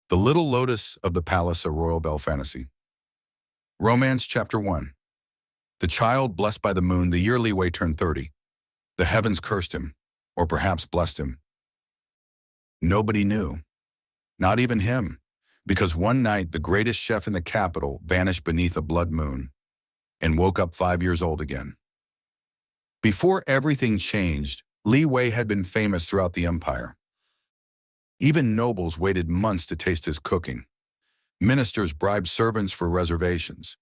The Little Lotus of the Palace, a Royal Belle Fantasy. Romance Chapter 1. The child blessed by the moon, the year Li Wei turned 30. The heavens cursed him, or perhaps blessed him. Nobody knew. Not even him, because one night the greatest chef in the capital vanished beneath a blood moon and woke up 5 years old again. Before everything changed, Li Wei had been famous throughout the empire. Even nobles waited months to taste his cooking. Ministers bribed servants for reservations.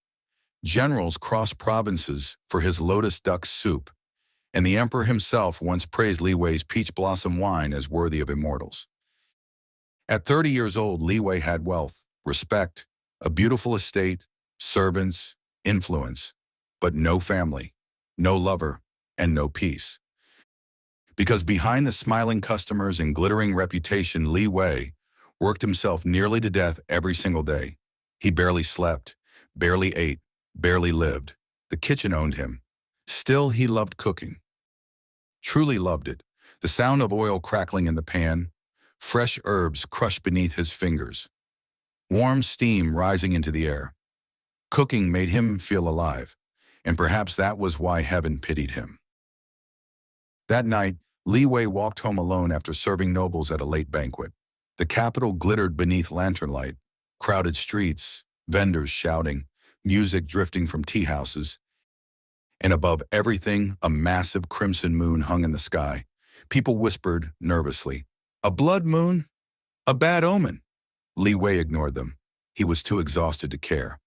Generals crossed provinces for his lotus duck soup, and the emperor himself once praised Li Wei's peach blossom wine as worthy of immortals. At 30 years old, Li Wei had wealth, respect, a beautiful estate, servants, influence, but no family, no lover, and no peace. Because behind the smiling customers and glittering reputation, Li Wei worked himself nearly to death every single day. He barely slept, barely ate, barely lived. The kitchen owned him. Still, he loved cooking. Truly loved it. The sound of oil crackling in the pan, fresh herbs crushed beneath his fingers, warm steam rising into the air. Cooking made him feel alive, and perhaps that was why heaven pitied him. That night, Li Wei walked home alone after serving nobles at a late banquet. The capital glittered beneath lantern light, crowded streets, vendors shouting, music drifting from tea houses, and above everything, a massive crimson moon hung in the sky. People whispered nervously, "A blood moon? A bad omen." Li Wei ignored them. He was too exhausted to care.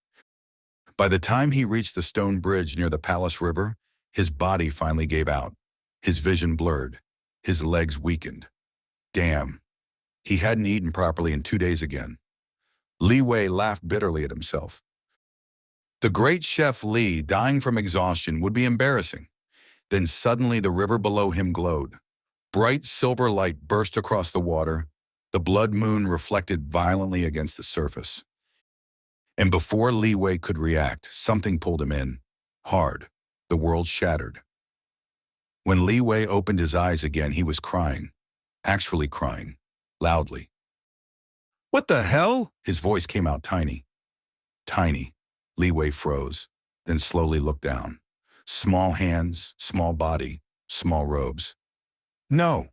By the time he reached the stone bridge near the palace river, his body finally gave out. His vision blurred. His legs weakened. Damn. He hadn't eaten properly in 2 days again. Li Wei laughed bitterly at himself. The great chef Li dying from exhaustion would be embarrassing. Then suddenly the river below him glowed. Bright silver light burst across the water. The blood moon reflected violently against the surface. And before Li Wei could react, something pulled him in. Hard. The world shattered. When Li Wei opened his eyes again, he was crying. Actually crying. Loudly. "What the hell?" His voice came out tiny. Tiny. Li Wei froze, then slowly looked down. Small hands, small body, small robes. "No."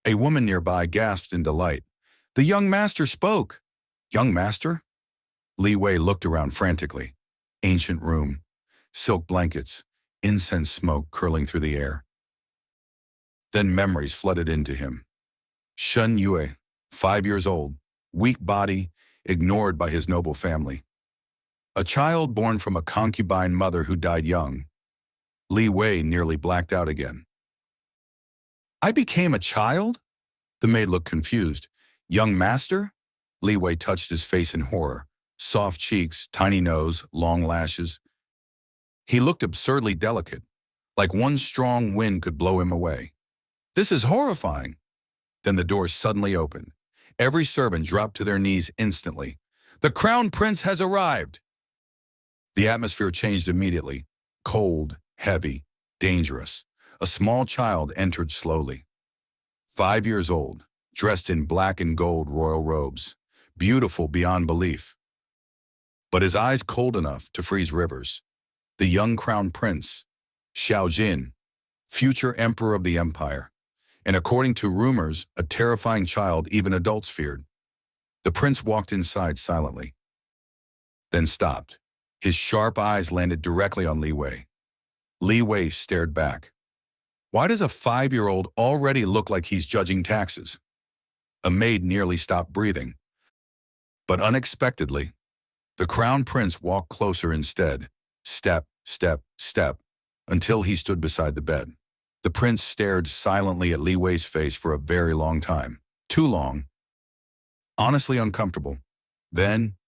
A woman nearby gasped in delight. "The young master spoke." "Young master?" Li Wei looked around frantically. Ancient room, silk blankets, incense smoke curling through the air. Then memories flooded into him. Shen Yue, 5 years old, weak body, ignored by his noble family. A child born from a concubine mother who died young. Li Wei nearly blacked out again. "I became a child?" The maid looked confused. "Young master?" Li Wei touched his face in horror. Soft cheeks, tiny nose, long lashes. He looked absurdly delicate, like one strong wind could blow him away. "This is horrifying." Then the door suddenly opened. Every servant dropped to their knees instantly. "The crown prince has arrived!" The atmosphere changed immediately. Cold, heavy, dangerous. A small child entered slowly. 5 years old, dressed in black and gold royal robes, beautiful beyond belief. But his eyes cold enough to freeze rivers. The young crown prince, Xiao Jin, future emperor of the empire, and according to rumors, a terrifying child even adults feared. The prince walked inside silently, then stopped. His sharp eyes landed directly on Li Wei. Li Wei stared back. Why does a 5-year-old already look like he's judging taxes? A maid nearly stopped breathing. But unexpectedly, the crown prince walked closer instead. Step, step, step, until he stood beside the bed. The prince stared silently at Li Wei's face for a very long time. Too long. Honestly uncomfortable. Then,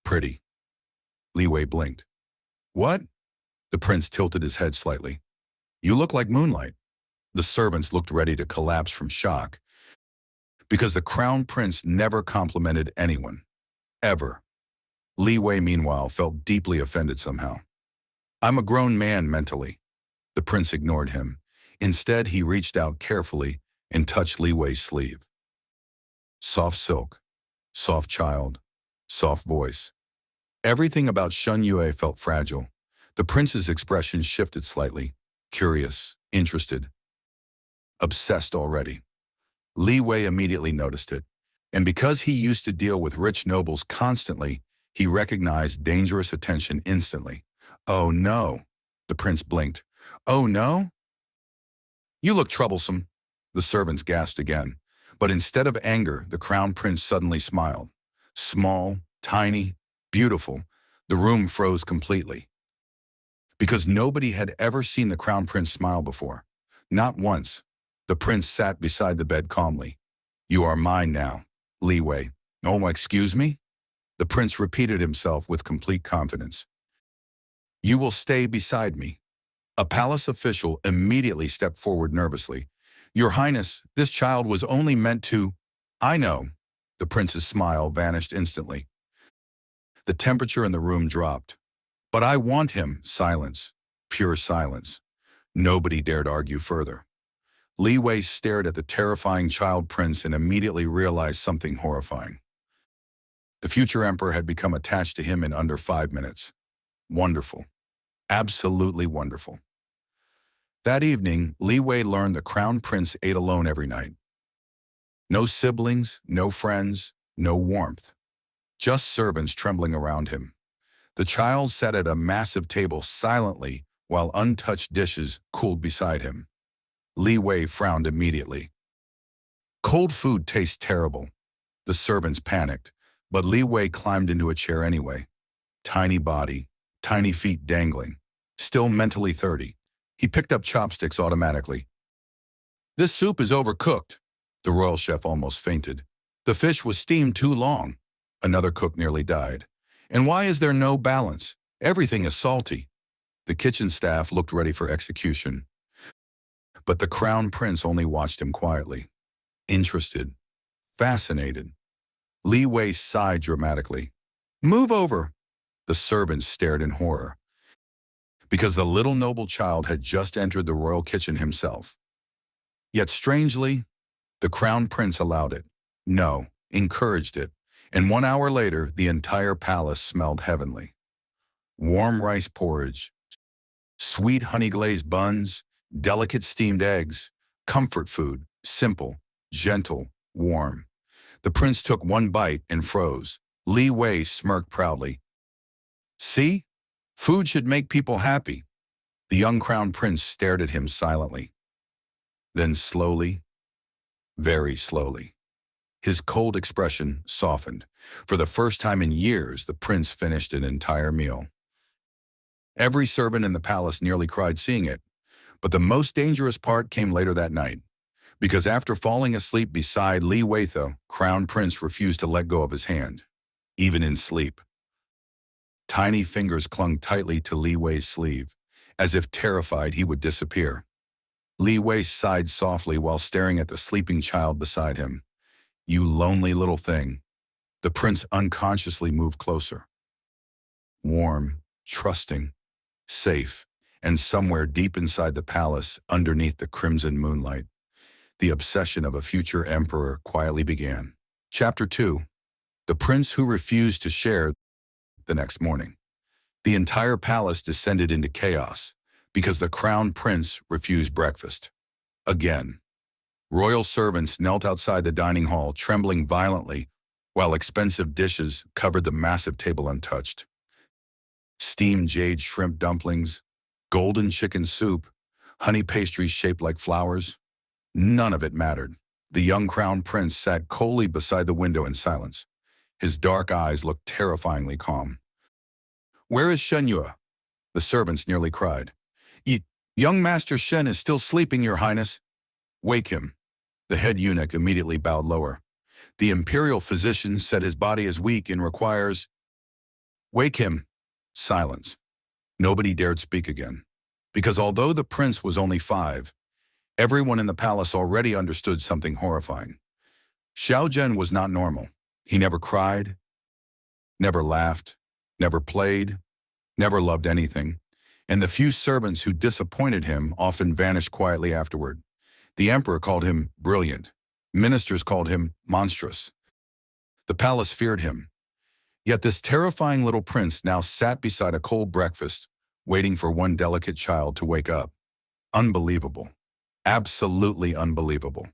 pretty. Li Wei blinked. "What?" The prince tilted his head slightly. "You look like moonlight." The servants looked ready to collapse from shock, because the crown prince never complimented anyone. Ever. Li Wei, meanwhile, felt deeply offended somehow. "I'm a grown man mentally." The prince ignored him. Instead, he reached out carefully and touched Li Wei's sleeve. Soft silk, Soft child, soft voice. Everything about Shun Yue felt fragile. The prince's expression shifted slightly. Curious, interested, obsessed already. Li Wei immediately noticed it. And because he used to deal with rich nobles constantly, he recognized dangerous attention instantly. Oh no, the prince blinked. Oh no? You look troublesome. The servants gasped again. But instead of anger, the crown prince suddenly smiled. Small, tiny, beautiful. The room froze completely. Because nobody had ever seen the crown prince smile before. Not once. The prince sat beside the bed calmly. You are mine now, Li Wei. Oh, excuse me? The prince repeated himself with complete confidence. You will stay beside me. A palace official immediately stepped forward nervously. Your Highness, this child was only meant to... I know. The prince's smile vanished instantly. The temperature in the room dropped. But I want him. Silence. Pure silence. Nobody dared argue further. Li Wei stared at the terrifying child prince and immediately realized something horrifying. The future emperor had become attached to him in under 5 minutes. Wonderful. Absolutely wonderful. That evening, Li Wei learned the crown prince ate alone every night. No siblings, no friends, no warmth. Just servants trembling around him. The child sat at a massive table silently while untouched dishes cooled beside him. Li Wei frowned immediately. Cold food tastes terrible. The servants panicked, but Li Wei climbed into a chair anyway. Tiny body, tiny feet dangling. Still mentally 30. He picked up chopsticks automatically. This soup is overcooked. The royal chef almost fainted. The fish was steamed too long. Another cook nearly died. And why is there no balance? Everything is salty. The kitchen staff looked ready for execution. But the crown prince only watched him quietly. Interested. Fascinated. Li Wei sighed dramatically. Move over. The servants stared in horror. Because the little noble child had just entered the royal kitchen himself. Yet strangely, the crown prince allowed it. No, encouraged it. And 1 hour later, the entire palace smelled heavenly. Warm rice porridge, sweet honey-glazed buns, delicate steamed eggs, comfort food, simple, gentle, warm. The prince took one bite and froze. Li Wei smirked proudly. See? Food should make people happy. The young crown prince stared at him silently. Then slowly, very slowly, his cold expression softened. For the first time in years, the prince finished an entire meal. Every servant in the palace nearly cried seeing it. But the most dangerous part came later that night. Because after falling asleep beside Li Wei, the crown prince refused to let go of his hand, even in sleep. Tiny fingers clung tightly to Li Wei's sleeve, as if terrified he would disappear. Li Wei sighed softly while staring at the sleeping child beside him. You lonely little thing. The prince unconsciously moved closer. Warm, trusting, safe, and somewhere deep inside the palace, underneath the crimson moonlight, the obsession of a future emperor quietly began. Chapter 2. The Prince Who Refused to Share. The next morning, the entire palace descended into chaos because the crown prince refused breakfast. Again. Royal servants knelt outside the dining hall, trembling violently, while expensive dishes covered the massive table untouched. Steamed jade shrimp dumplings, golden chicken soup, honey pastries shaped like flowers. None of it mattered. The young crown prince sat coldly beside the window in silence. His dark eyes looked terrifyingly calm. Where is Shen Yue? The servants nearly cried. Young Master Shen is still sleeping, Your Highness. Wake him. The head eunuch immediately bowed lower. The imperial physician said his body is weak and requires... Wake him. Silence. Nobody dared speak again. Because although the prince was only 5, everyone in the palace already understood something horrifying. Xiao Zhen was not normal. He never cried, never laughed, never played, never loved anything. And the few servants who disappointed him often vanished quietly afterward. The emperor called him brilliant. Ministers called him monstrous. The palace feared him. Yet this terrifying little prince now sat beside a cold breakfast, waiting for one delicate child to wake up. Unbelievable. Absolutely unbelievable.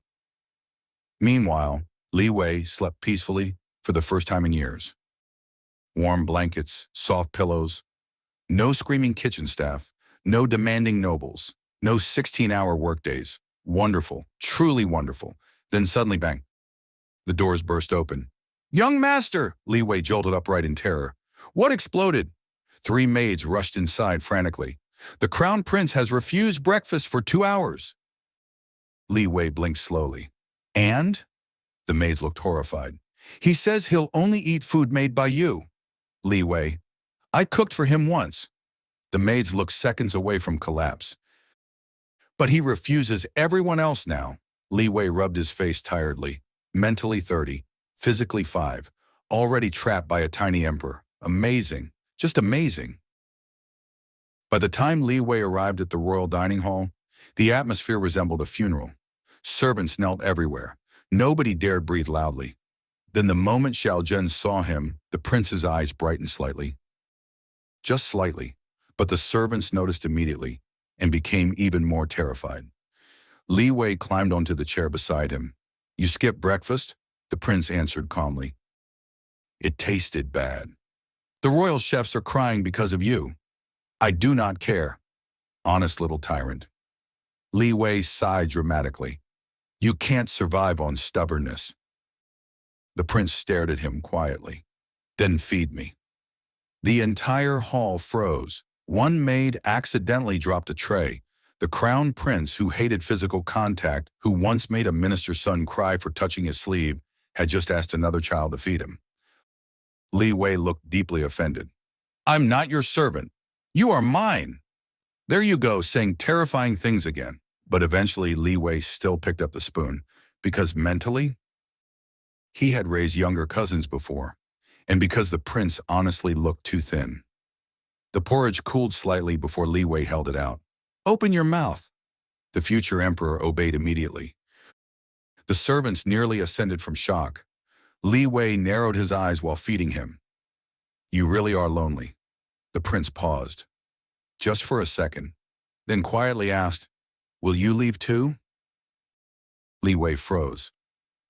Meanwhile, Li Wei slept peacefully for the first time in years. Warm blankets, soft pillows, no screaming kitchen staff, no demanding nobles, no 16-hour workdays. Wonderful, truly wonderful. Then suddenly, bang, the doors burst open. "Young master!" Li Wei jolted upright in terror. "What exploded?" 3 maids rushed inside frantically. "The crown prince has refused breakfast for 2 hours." Li Wei blinked slowly. "And?" The maids looked horrified. "He says he'll only eat food made by you." Li Wei, "I cooked for him once." The maids looked seconds away from collapse. "But he refuses everyone else now." Li Wei rubbed his face tiredly. Mentally 30, physically 5, already trapped by a tiny emperor. Amazing, just amazing. By the time Li Wei arrived at the royal dining hall, the atmosphere resembled a funeral. Servants knelt everywhere. Nobody dared breathe loudly. Then the moment Xiao Zhen saw him, the prince's eyes brightened slightly. Just slightly, but the servants noticed immediately and became even more terrified. Li Wei climbed onto the chair beside him. "You skipped breakfast?" The prince answered calmly. "It tasted bad. The royal chefs are crying because of you." "I do not care." Honest little tyrant. Li Wei sighed dramatically. "You can't survive on stubbornness." The prince stared at him quietly. "Then feed me." The entire hall froze. One maid accidentally dropped a tray. The crown prince, who hated physical contact, who once made a minister's son cry for touching his sleeve, had just asked another child to feed him. Li Wei looked deeply offended. "I'm not your servant. You are mine." There you go, saying terrifying things again. But eventually Li Wei still picked up the spoon, because mentally, he had raised younger cousins before, and because the prince honestly looked too thin. The porridge cooled slightly before Li Wei held it out. "Open your mouth." The future emperor obeyed immediately. The servants nearly ascended from shock. Li Wei narrowed his eyes while feeding him. "You really are lonely." The prince paused, just for a second, then quietly asked, "Will you leave too?" Li Wei froze.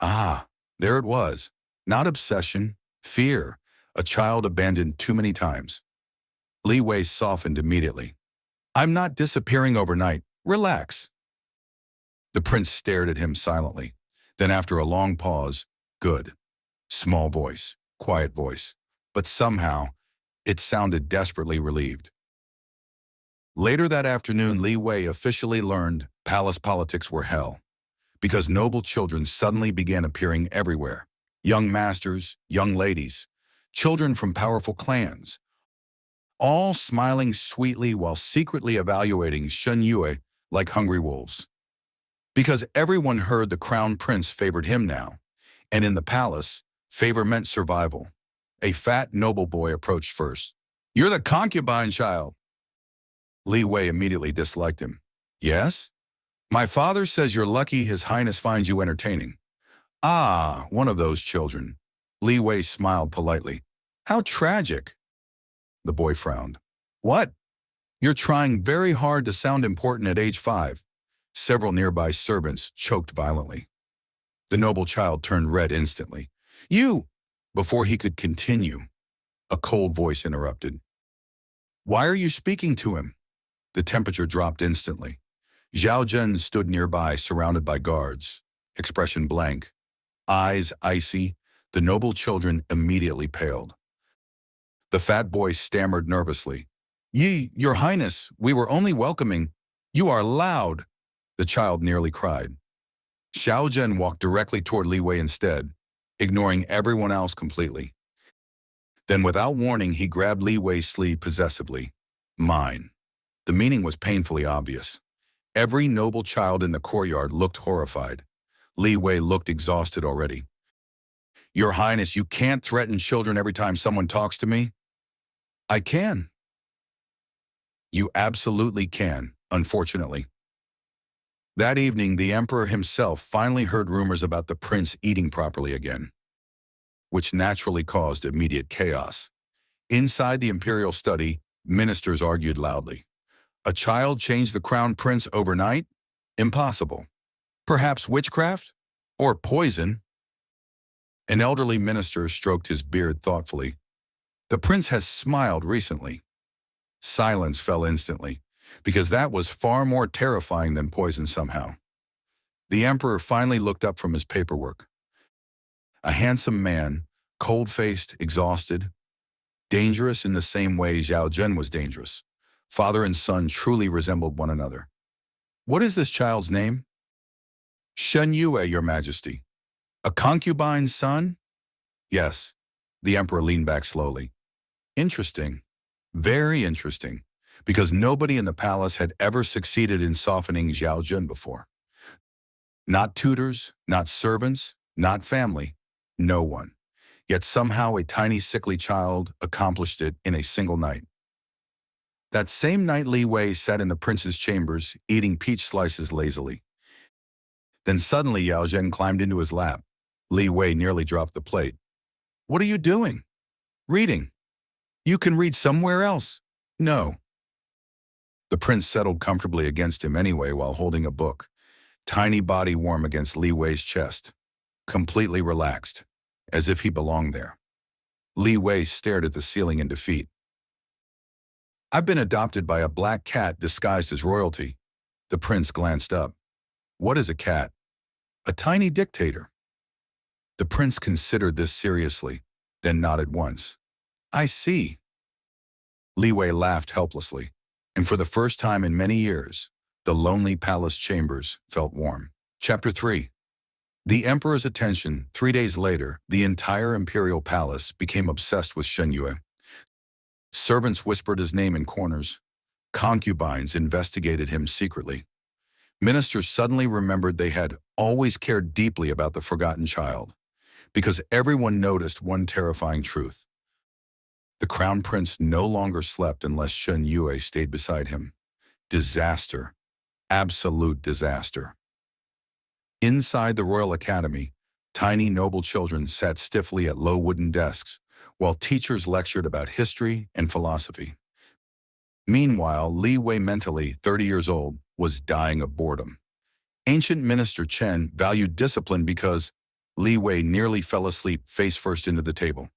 Ah, there it was. Not obsession, fear, a child abandoned too many times. Li Wei softened immediately. "I'm not disappearing overnight. Relax." The prince stared at him silently. Then after a long pause, "Good." Small voice, quiet voice. But somehow, it sounded desperately relieved. Later that afternoon, Li Wei officially learned palace politics were hell, because noble children suddenly began appearing everywhere. Young masters, young ladies, children from powerful clans, all smiling sweetly while secretly evaluating Shen Yue like hungry wolves. Because everyone heard the crown prince favored him now, and in the palace, favor meant survival. A fat noble boy approached first. "You're the concubine child." Li Wei immediately disliked him. "Yes? My father says you're lucky His Highness finds you entertaining." "Ah, one of those children." Li Wei smiled politely. "How tragic." The boy frowned. "What?" "You're trying very hard to sound important at age 5. Several nearby servants choked violently. The noble child turned red instantly. "You!" Before he could continue, a cold voice interrupted. "Why are you speaking to him?" The temperature dropped instantly. Xiao Zhen stood nearby, surrounded by guards, expression blank, eyes icy. The noble children immediately paled. The fat boy stammered nervously. Your Highness, we were only welcoming." "You are loud," the child nearly cried. Xiao Zhen walked directly toward Li Wei instead, ignoring everyone else completely. Then without warning, he grabbed Li Wei's sleeve possessively. "Mine." The meaning was painfully obvious. Every noble child in the courtyard looked horrified. Li Wei looked exhausted already. "Your Highness, you can't threaten children every time someone talks to me." "I can." "You absolutely can, unfortunately." That evening, the emperor himself finally heard rumors about the prince eating properly again. which naturally caused immediate chaos. Inside the imperial study, ministers argued loudly. A child changed the crown prince overnight? Impossible. Perhaps witchcraft? Or poison? An elderly minister stroked his beard thoughtfully. The prince has smiled recently. Silence fell instantly, because that was far more terrifying than poison somehow. The emperor finally looked up from his paperwork. A handsome man, cold-faced, exhausted, dangerous in the same way Zhao Zhen was dangerous. Father and son truly resembled one another. What is this child's name? Shen Yue, your majesty. A concubine's son? Yes. The emperor leaned back slowly. Interesting. Very interesting. Because nobody in the palace had ever succeeded in softening Zhao Zhen before. Not tutors, not servants, not family. No one. Yet somehow a tiny sickly child accomplished it in a single night. That same night Li Wei sat in the prince's chambers, eating peach slices lazily. Then suddenly Yao Zhen climbed into his lap. Li Wei nearly dropped the plate. What are you doing? Reading. You can read somewhere else. No. The prince settled comfortably against him anyway while holding a book, tiny body warm against Li Wei's chest, completely relaxed, as if he belonged there. Li Wei stared at the ceiling in defeat. I've been adopted by a black cat disguised as royalty. The prince glanced up. What is a cat? A tiny dictator. The prince considered this seriously, then nodded once. I see. Li Wei laughed helplessly, and for the first time in many years, the lonely palace chambers felt warm. Chapter 3. The emperor's attention. 3 days later, the entire imperial palace became obsessed with Shen Yue. Servants whispered his name in corners. Concubines investigated him secretly. Ministers suddenly remembered they had always cared deeply about the forgotten child, because everyone noticed one terrifying truth. The crown prince no longer slept unless Shen Yue stayed beside him. Disaster. Absolute disaster. Inside the Royal Academy, tiny noble children sat stiffly at low wooden desks, while teachers lectured about history and philosophy. Meanwhile, Li Wei, mentally 30 years old, was dying of boredom. Ancient Minister Chen valued discipline because Li Wei nearly fell asleep face first into the table.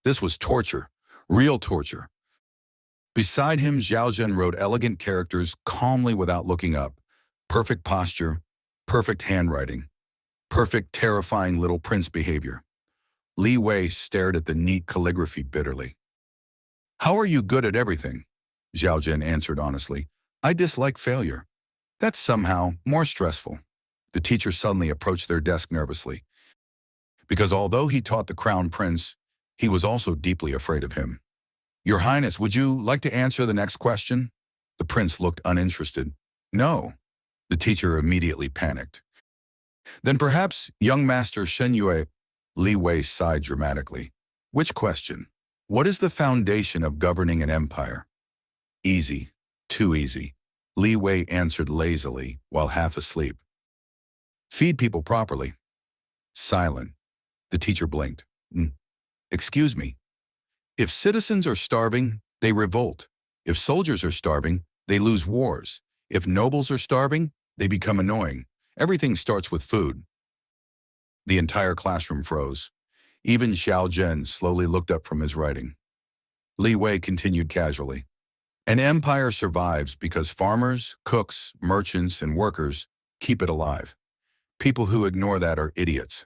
This was torture, real torture. Beside him, Zhao Zhen wrote elegant characters calmly without looking up. Perfect posture, perfect handwriting, perfect terrifying little prince behavior. Li Wei stared at the neat calligraphy bitterly. How are you good at everything? Zhao Zhen answered honestly. I dislike failure. That's somehow more stressful. The teacher suddenly approached their desk nervously. Because although he taught the crown prince, he was also deeply afraid of him. Your Highness, would you like to answer the next question? The prince looked uninterested. No. The teacher immediately panicked. Then perhaps, young master Shen Yue. Li Wei sighed dramatically. Which question? What is the foundation of governing an empire? Easy. Too easy. Li Wei answered lazily while half asleep. Feed people properly. Silent. The teacher blinked. Excuse me. If citizens are starving, they revolt. If soldiers are starving, they lose wars. If nobles are starving, they become annoying. Everything starts with food. The entire classroom froze. Even Zhao Zhen slowly looked up from his writing. Li Wei continued casually. An empire survives because farmers, cooks, merchants, and workers keep it alive. People who ignore that are idiots.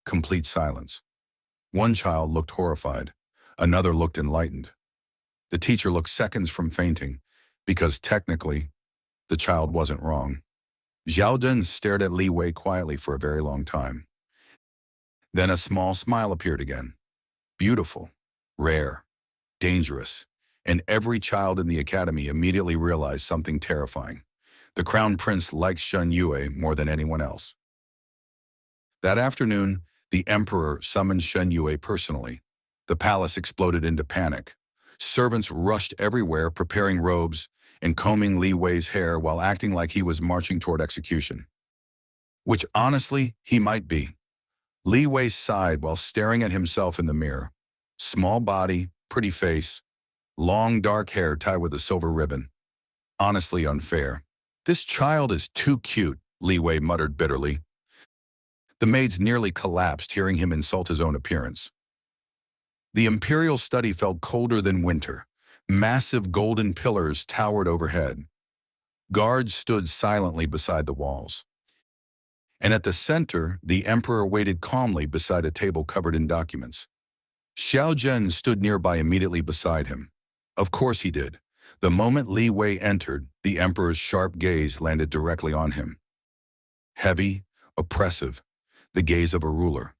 Complete silence. One child looked horrified. Another looked enlightened. The teacher looked seconds from fainting, because technically, the child wasn't wrong. Zhao Zhen stared at Li Wei quietly for a very long time. Then a small smile appeared again. Beautiful, rare, dangerous, and every child in the academy immediately realized something terrifying. The crown prince liked Shen Yue more than anyone else. That afternoon, the emperor summoned Shen Yue personally. The palace exploded into panic. Servants rushed everywhere preparing robes and combing Li Wei's hair while acting like he was marching toward execution. Which honestly, he might be. Li Wei sighed while staring at himself in the mirror. Small body, pretty face, long dark hair tied with a silver ribbon. Honestly unfair. This child is too cute, Li Wei muttered bitterly. The maids nearly collapsed hearing him insult his own appearance. The imperial study felt colder than winter. Massive golden pillars towered overhead. Guards stood silently beside the walls. And at the center, the emperor waited calmly beside a table covered in documents. Xiao Zhen stood nearby immediately beside him. Of course he did. The moment Li Wei entered, the emperor's sharp gaze landed directly on him. Heavy, oppressive, the gaze of a ruler.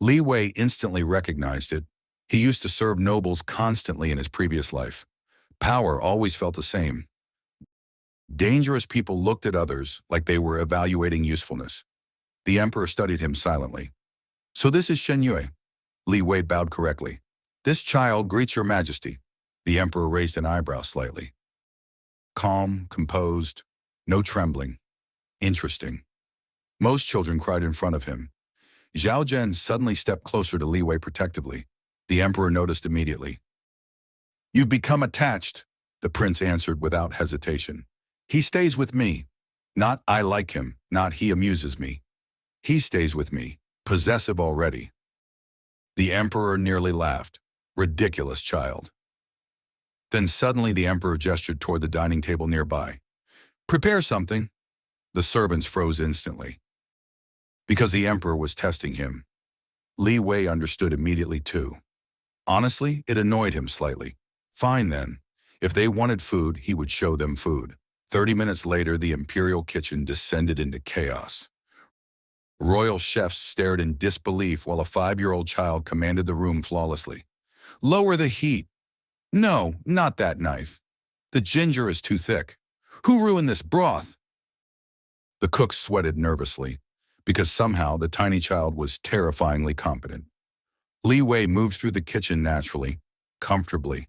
Li Wei instantly recognized it. He used to serve nobles constantly in his previous life. Power always felt the same. Dangerous people looked at others like they were evaluating usefulness. The emperor studied him silently. So this is Shen Yue. Li Wei bowed correctly. This child greets your majesty. The emperor raised an eyebrow slightly. Calm, composed, no trembling. Interesting. Most children cried in front of him. Zhao Zhen suddenly stepped closer to Li Wei protectively. The emperor noticed immediately. You've become attached, the prince answered without hesitation. He stays with me. Not I like him, not he amuses me. He stays with me, possessive already. The emperor nearly laughed. Ridiculous child. Then suddenly the emperor gestured toward the dining table nearby. Prepare something. The servants froze instantly. Because the emperor was testing him. Li Wei understood immediately too. Honestly, it annoyed him slightly. Fine then. If they wanted food, he would show them food. 30 minutes later, the imperial kitchen descended into chaos. Royal chefs stared in disbelief while a 5-year-old child commanded the room flawlessly. Lower the heat. No, not that knife. The ginger is too thick. Who ruined this broth? The cook sweated nervously, because somehow the tiny child was terrifyingly competent. Li Wei moved through the kitchen naturally, comfortably,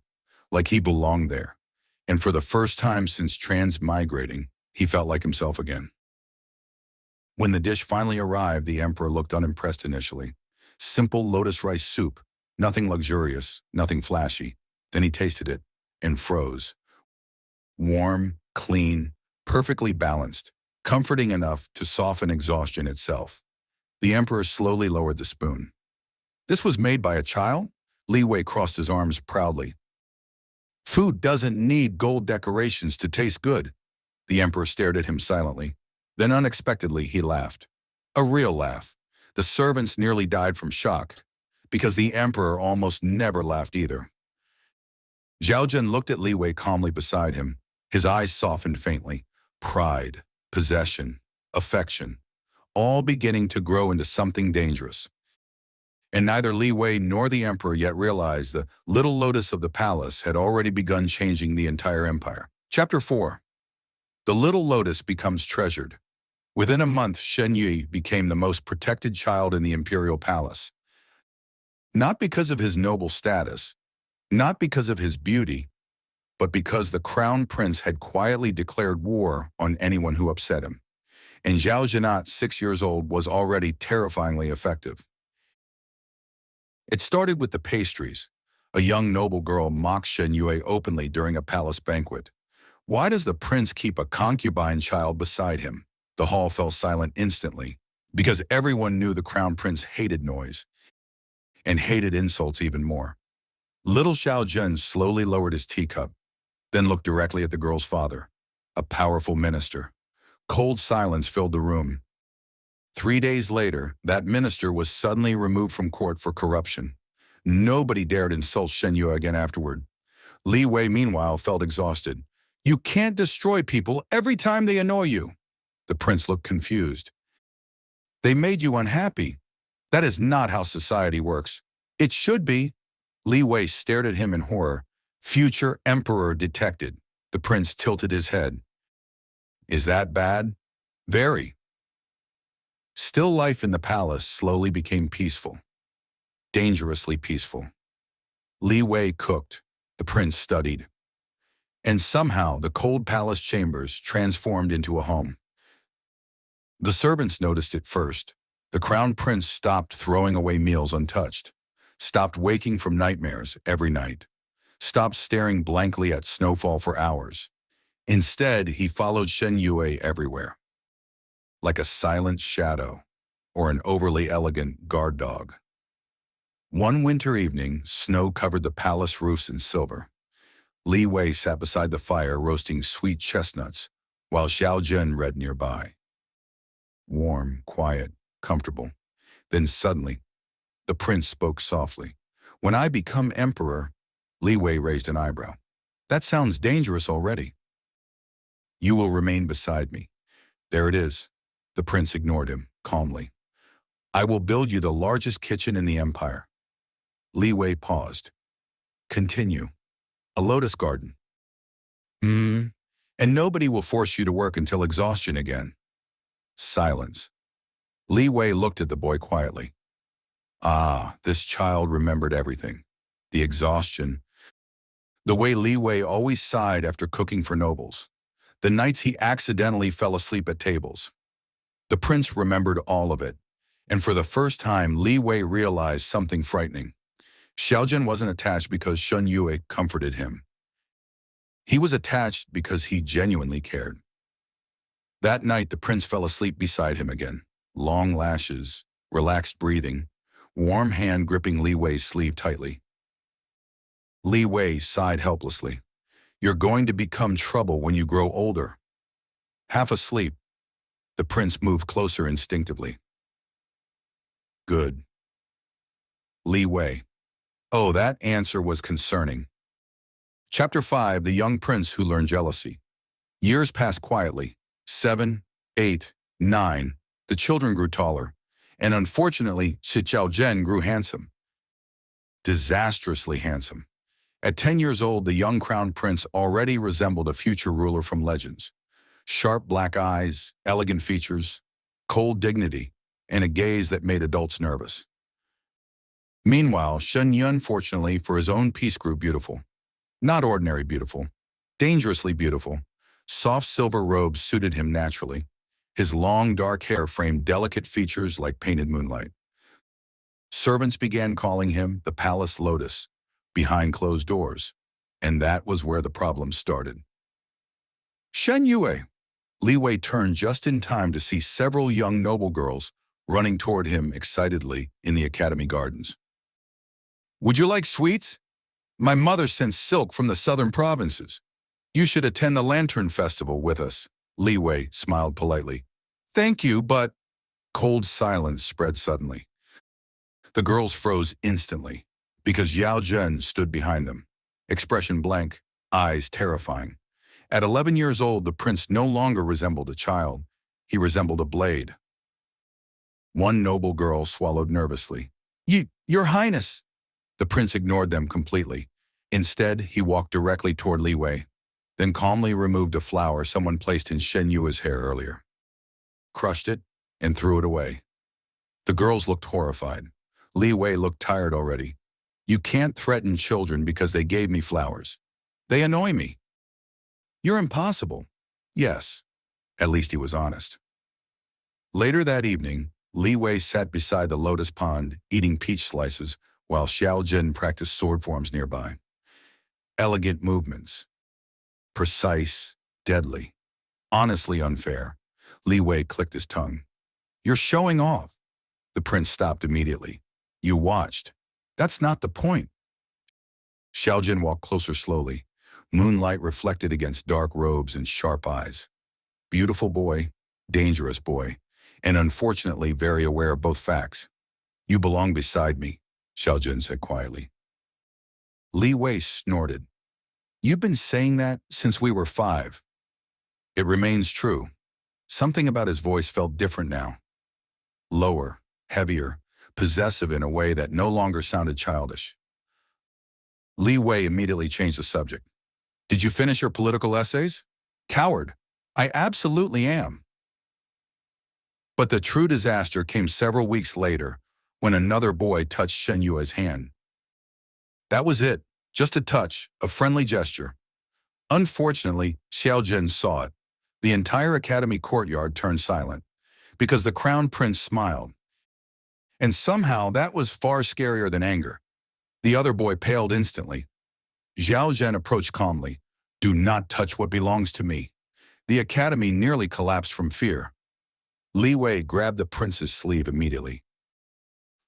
like he belonged there. And for the first time since transmigrating, he felt like himself again. When the dish finally arrived, the emperor looked unimpressed initially. Simple lotus rice soup, nothing luxurious, nothing flashy. Then he tasted it and froze. Warm, clean, perfectly balanced, comforting enough to soften exhaustion itself. The emperor slowly lowered the spoon. This was made by a child? Li Wei crossed his arms proudly. Food doesn't need gold decorations to taste good. The emperor stared at him silently. Then unexpectedly he laughed. A real laugh. The servants nearly died from shock, because the emperor almost never laughed either. Zhao Zhen looked at Li Wei calmly beside him. His eyes softened faintly. Pride, possession, affection, all beginning to grow into something dangerous. And neither Li Wei nor the emperor yet realized the little Lotus of the palace had already begun changing the entire empire. Chapter 4. The little Lotus becomes treasured. Within a month, Shen Yue became the most protected child in the imperial palace. Not because of his noble status, not because of his beauty, but because the crown prince had quietly declared war on anyone who upset him. And Zhao Zhenat, 6 years old, was already terrifyingly effective. It started with the pastries. A young noble girl mocked Shen Yue openly during a palace banquet. Why does the prince keep a concubine child beside him? The hall fell silent instantly, because everyone knew the crown prince hated noise, and hated insults even more. Little Xiao Zhen slowly lowered his teacup, then looked directly at the girl's father, a powerful minister. Cold silence filled the room. 3 days later, that minister was suddenly removed from court for corruption. Nobody dared insult Shen Yue again afterward. Li Wei, meanwhile, felt exhausted. You can't destroy people every time they annoy you. The prince looked confused. They made you unhappy. That is not how society works. It should be. Li Wei stared at him in horror. Future emperor detected. The prince tilted his head. Is that bad? Very. Still life in the palace slowly became peaceful. Dangerously peaceful. Li Wei cooked. The prince studied. And somehow the cold palace chambers transformed into a home. The servants noticed it first. The crown prince stopped throwing away meals untouched, stopped waking from nightmares every night, stopped staring blankly at snowfall for hours. Instead, he followed Shen Yue everywhere, like a silent shadow or an overly elegant guard dog. One winter evening, snow covered the palace roofs in silver. Li Wei sat beside the fire roasting sweet chestnuts, while Xiao Jun read nearby. Warm, quiet, comfortable. Then suddenly, the prince spoke softly. "When I become emperor," Li Wei raised an eyebrow. "That sounds dangerous already." "You will remain beside me." "There it is." The prince ignored him, calmly. "I will build you the largest kitchen in the empire." Li Wei paused. "Continue. A lotus garden." "Hmm. And nobody will force you to work until exhaustion again." Silence. Li Wei looked at the boy quietly. Ah, this child remembered everything. The exhaustion. The way Li Wei always sighed after cooking for nobles. The nights he accidentally fell asleep at tables. The prince remembered all of it. And for the first time, Li Wei realized something frightening. Xiaojun wasn't attached because Shen Yue comforted him. He was attached because he genuinely cared. That night, the prince fell asleep beside him again. Long lashes, relaxed breathing, warm hand gripping Li Wei's sleeve tightly. Li Wei sighed helplessly. "You're going to become trouble when you grow older." Half asleep, the prince moved closer instinctively. "Good." Li Wei. Oh, that answer was concerning. Chapter 5, The Young Prince Who Learned Jealousy. Years passed quietly. 7, 8, 9. The children grew taller. And unfortunately, Shi Zhen grew handsome. Disastrously handsome. At 10 years old, the young crown prince already resembled a future ruler from legends. Sharp black eyes, elegant features, cold dignity, and a gaze that made adults nervous. Meanwhile, Shen Yun, fortunately for his own peace, grew beautiful. Not ordinary beautiful, dangerously beautiful. Soft silver robes suited him naturally. His long dark hair framed delicate features like painted moonlight. Servants began calling him the Palace Lotus, behind closed doors, and that was where the problem started. "Shen Yue." Li Wei turned just in time to see several young noble girls running toward him excitedly in the academy gardens. "Would you like sweets? My mother sent silk from the southern provinces. You should attend the Lantern Festival with us." Li Wei smiled politely. "Thank you, but—" Cold silence spread suddenly. The girls froze instantly, because Yao Zhen stood behind them, expression blank, eyes terrifying. At 11 years old, the prince no longer resembled a child. He resembled a blade. One noble girl swallowed nervously. Your Highness." The prince ignored them completely. Instead, he walked directly toward Li Wei, then calmly removed a flower someone placed in Shen Yue's hair earlier, crushed it, and threw it away. The girls looked horrified. Li Wei looked tired already. "You can't threaten children because they gave me flowers. They annoy me." "You're impossible." Yes, at least he was honest. Later that evening, Li Wei sat beside the lotus pond, eating peach slices, while Xiao Jin practiced sword forms nearby. Elegant movements. Precise, deadly, honestly unfair. Li Wei clicked his tongue. "You're showing off." The prince stopped immediately. "You watched. That's not the point." Xiao Jin walked closer slowly. Moonlight reflected against dark robes and sharp eyes. Beautiful boy, dangerous boy, and unfortunately very aware of both facts. "You belong beside me," Xiao Jin said quietly. Li Wei snorted. "You've been saying that since we were 5. It remains true." Something about his voice felt different now. Lower, heavier, possessive in a way that no longer sounded childish. Li Wei immediately changed the subject. "Did you finish your political essays?" "Coward. I absolutely am." But the true disaster came several weeks later, when another boy touched Shen Yue's hand. That was it, just a touch, a friendly gesture. Unfortunately, Xiao Jin saw it. The entire academy courtyard turned silent, because the crown prince smiled. And somehow that was far scarier than anger. The other boy paled instantly. Zhao Zhen approached calmly. Do not touch what belongs to me. The academy nearly collapsed from fear. Li Wei grabbed the prince's sleeve immediately.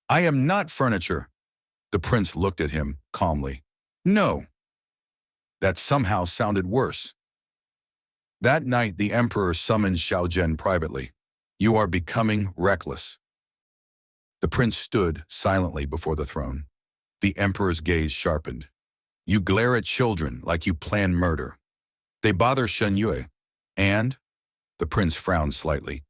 I am not furniture. The prince looked at him calmly. No. That somehow sounded worse. That night the emperor summoned Xiao Zhen privately. You are becoming reckless. The prince stood silently before the throne. The emperor's gaze sharpened. You glare at children like you plan murder. They bother Shen Yue. And? The prince frowned slightly,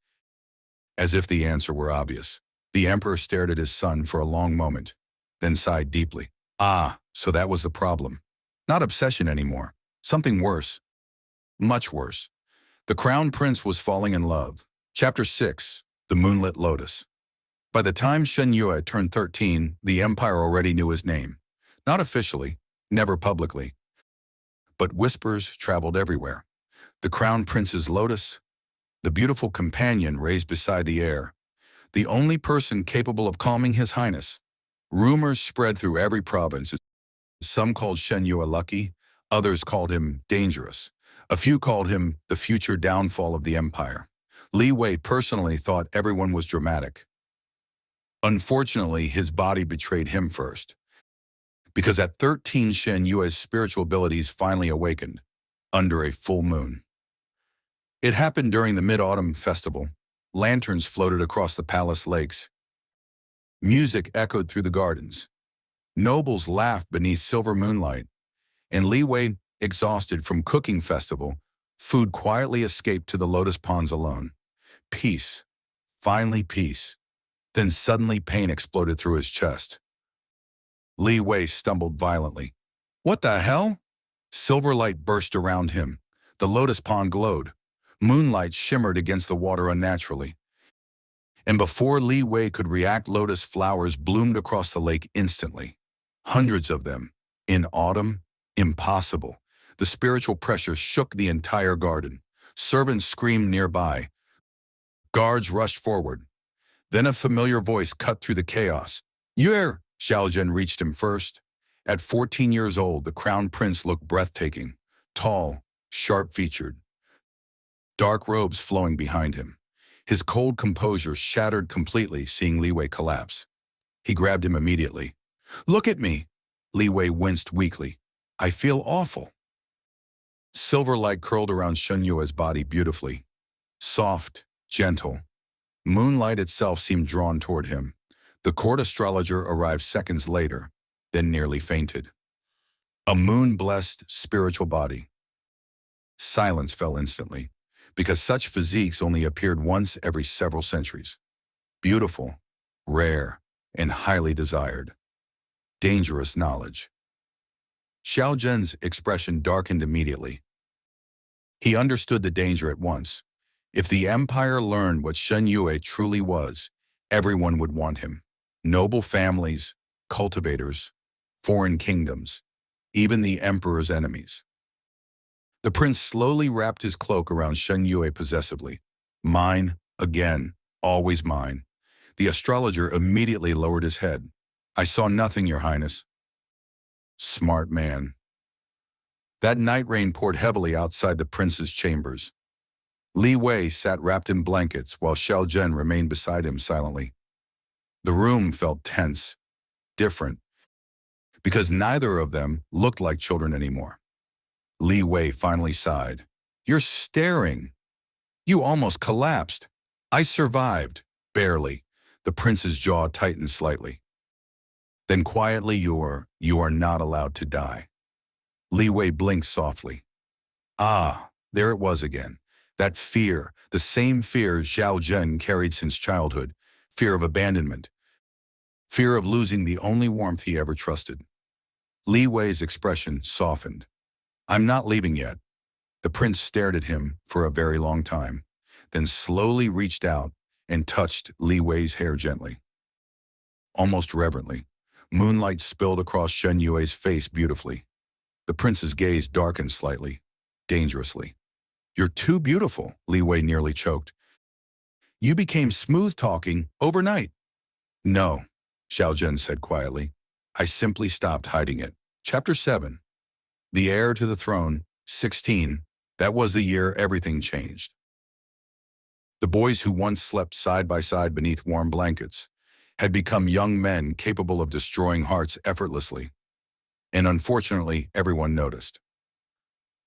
as if the answer were obvious. The emperor stared at his son for a long moment, then sighed deeply. Ah, so that was the problem. Not obsession anymore. Something worse. Much worse. The crown prince was falling in love. Chapter 6. The Moonlit Lotus. By the time Shen Yue turned 13, the empire already knew his name. Not officially, never publicly. But whispers traveled everywhere. The crown prince's Lotus, the beautiful companion raised beside the heir, the only person capable of calming his highness. Rumors spread through every province. Some called Shen Yue lucky, others called him dangerous. A few called him the future downfall of the empire. Li Wei personally thought everyone was dramatic. Unfortunately, his body betrayed him first. Because at 13, Shen Yue's spiritual abilities finally awakened, under a full moon. It happened during the Mid-Autumn Festival. Lanterns floated across the palace lakes. Music echoed through the gardens. Nobles laughed beneath silver moonlight. And Li Wei, exhausted from cooking festival, food quietly escaped to the lotus ponds alone. Peace. Finally peace. Then suddenly pain exploded through his chest. Li Wei stumbled violently. What the hell? Silver light burst around him. The lotus pond glowed. Moonlight shimmered against the water unnaturally. And before Li Wei could react, lotus flowers bloomed across the lake instantly. Hundreds of them. In autumn? Impossible. The spiritual pressure shook the entire garden. Servants screamed nearby. Guards rushed forward. Then a familiar voice cut through the chaos. Yue! Xiao Zhen reached him first. At 14 years old, the crown prince looked breathtaking. Tall, sharp-featured. Dark robes flowing behind him. His cold composure shattered completely seeing Li Wei collapse. He grabbed him immediately. Look at me! Li Wei winced weakly. I feel awful. Silver light curled around Shen Yue's body beautifully. Soft, gentle. Moonlight itself seemed drawn toward him. The court astrologer arrived seconds later, then nearly fainted. A moon-blessed spiritual body. Silence fell instantly, because such physiques only appeared once every several centuries. Beautiful, rare, and highly desired. Dangerous knowledge. Xiao Zhen's expression darkened immediately. He understood the danger at once. If the empire learned what Shen Yue truly was, everyone would want him. Noble families, cultivators, foreign kingdoms, even the emperor's enemies. The prince slowly wrapped his cloak around Shen Yue possessively. Mine, again, always mine. The astrologer immediately lowered his head. I saw nothing, Your Highness. Smart man. That night rain poured heavily outside the prince's chambers. Li Wei sat wrapped in blankets while Xiao Zhen remained beside him silently. The room felt tense, different, because neither of them looked like children anymore. Li Wei finally sighed. You're staring. You almost collapsed. I survived, barely. The prince's jaw tightened slightly. Then quietly, you are not allowed to die. Li Wei blinked softly. Ah, there it was again. That fear, the same fear Xiao Zhen carried since childhood. Fear of abandonment. Fear of losing the only warmth he ever trusted. Li Wei's expression softened. I'm not leaving yet. The prince stared at him for a very long time, then slowly reached out and touched Li Wei's hair gently. Almost reverently, moonlight spilled across Shen Yue's face beautifully. The prince's gaze darkened slightly, dangerously. You're too beautiful, Li Wei nearly choked. You became smooth-talking overnight. No, Xiao Zhen said quietly. I simply stopped hiding it. Chapter 7. The heir to the throne, 16. That was the year everything changed. The boys who once slept side by side beneath warm blankets had become young men capable of destroying hearts effortlessly. And unfortunately, everyone noticed.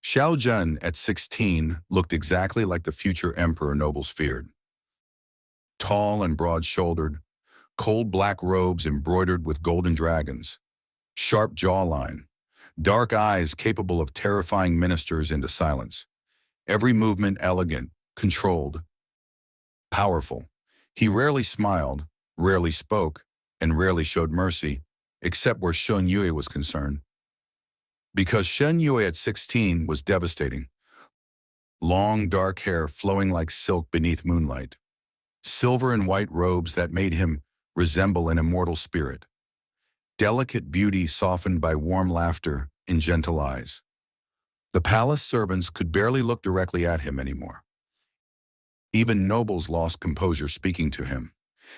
Xiao Zhen, at 16, looked exactly like the future emperor nobles feared. Tall and broad-shouldered, cold black robes embroidered with golden dragons, sharp jawline, dark eyes capable of terrifying ministers into silence. Every movement elegant, controlled, powerful. He rarely smiled, rarely spoke, and rarely showed mercy, except where Shen Yue was concerned. Because Shen Yue at 16 was devastating. Long, dark hair flowing like silk beneath moonlight. Silver and white robes that made him resemble an immortal spirit. Delicate beauty softened by warm laughter and gentle eyes. The palace servants could barely look directly at him anymore. Even nobles lost composure speaking to him.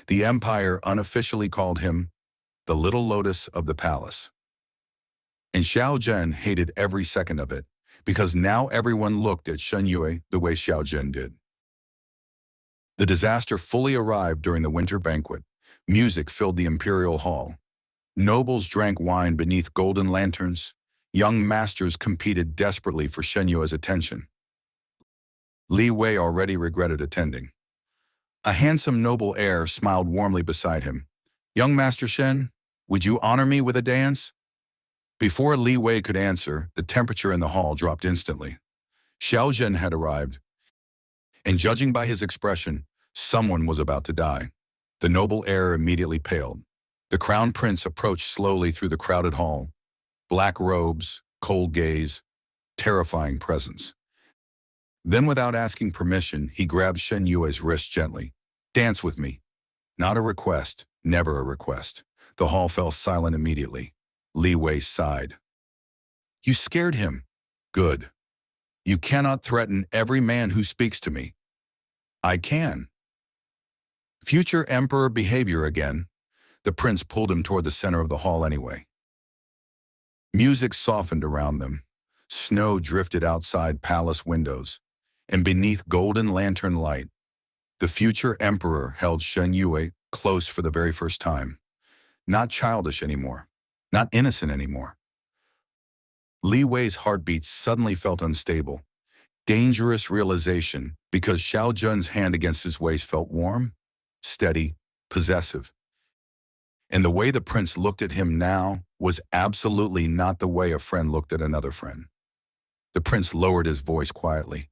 The empire unofficially called him the Little Lotus of the palace. And Xiao Zhen hated every second of it, because now everyone looked at Shen Yue the way Xiao Zhen did. The disaster fully arrived during the winter banquet. Music filled the imperial hall. Nobles drank wine beneath golden lanterns. Young masters competed desperately for Shen Yue's attention. Li Wei already regretted attending. A handsome noble heir smiled warmly beside him. "Young Master Shen, would you honor me with a dance?" Before Li Wei could answer, the temperature in the hall dropped instantly. Xiao Zhen had arrived, and judging by his expression, someone was about to die. The noble heir immediately paled. The crown prince approached slowly through the crowded hall. Black robes, cold gaze, terrifying presence. Then, without asking permission, he grabbed Shen Yue's wrist gently. "Dance with me." Not a request, never a request. The hall fell silent immediately. Li Wei sighed. "You scared him." "Good. You cannot threaten every man who speaks to me." "I can." Future emperor behavior again. The prince pulled him toward the center of the hall anyway. Music softened around them. Snow drifted outside palace windows, and beneath golden lantern light, the future emperor held Shen Yue close for the very first time. Not childish anymore, not innocent anymore. Li Wei's heartbeat suddenly felt unstable. Dangerous realization, because Xiao Zhen's hand against his waist felt warm, steady, possessive. And the way the prince looked at him now was absolutely not the way a friend looked at another friend. The prince lowered his voice quietly.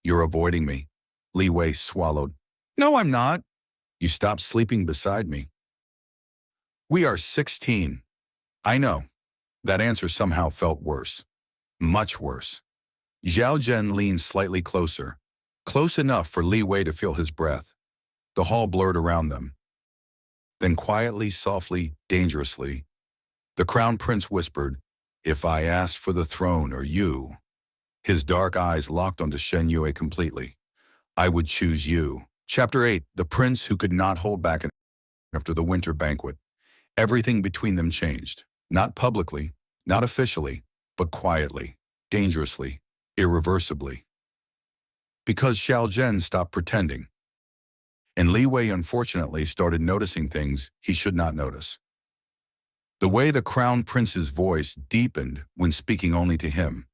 "You're avoiding me." Li Wei swallowed. "No, I'm not." "You stopped sleeping beside me." "We are 16. I know." That answer somehow felt worse. Much worse. Xiao Zhen leaned slightly closer, close enough for Li Wei to feel his breath. The hall blurred around them. Then quietly, softly, dangerously, the crown prince whispered, "If I asked for the throne or you," his dark eyes locked onto Shen Yue completely, "I would choose you." Chapter 8. The prince who could not hold back after the winter banquet. Everything between them changed. Not publicly, not officially, but quietly, dangerously, irreversibly. Because Xiao Zhen stopped pretending. And Li Wei unfortunately started noticing things he should not notice. The way the crown prince's voice deepened when speaking only to him.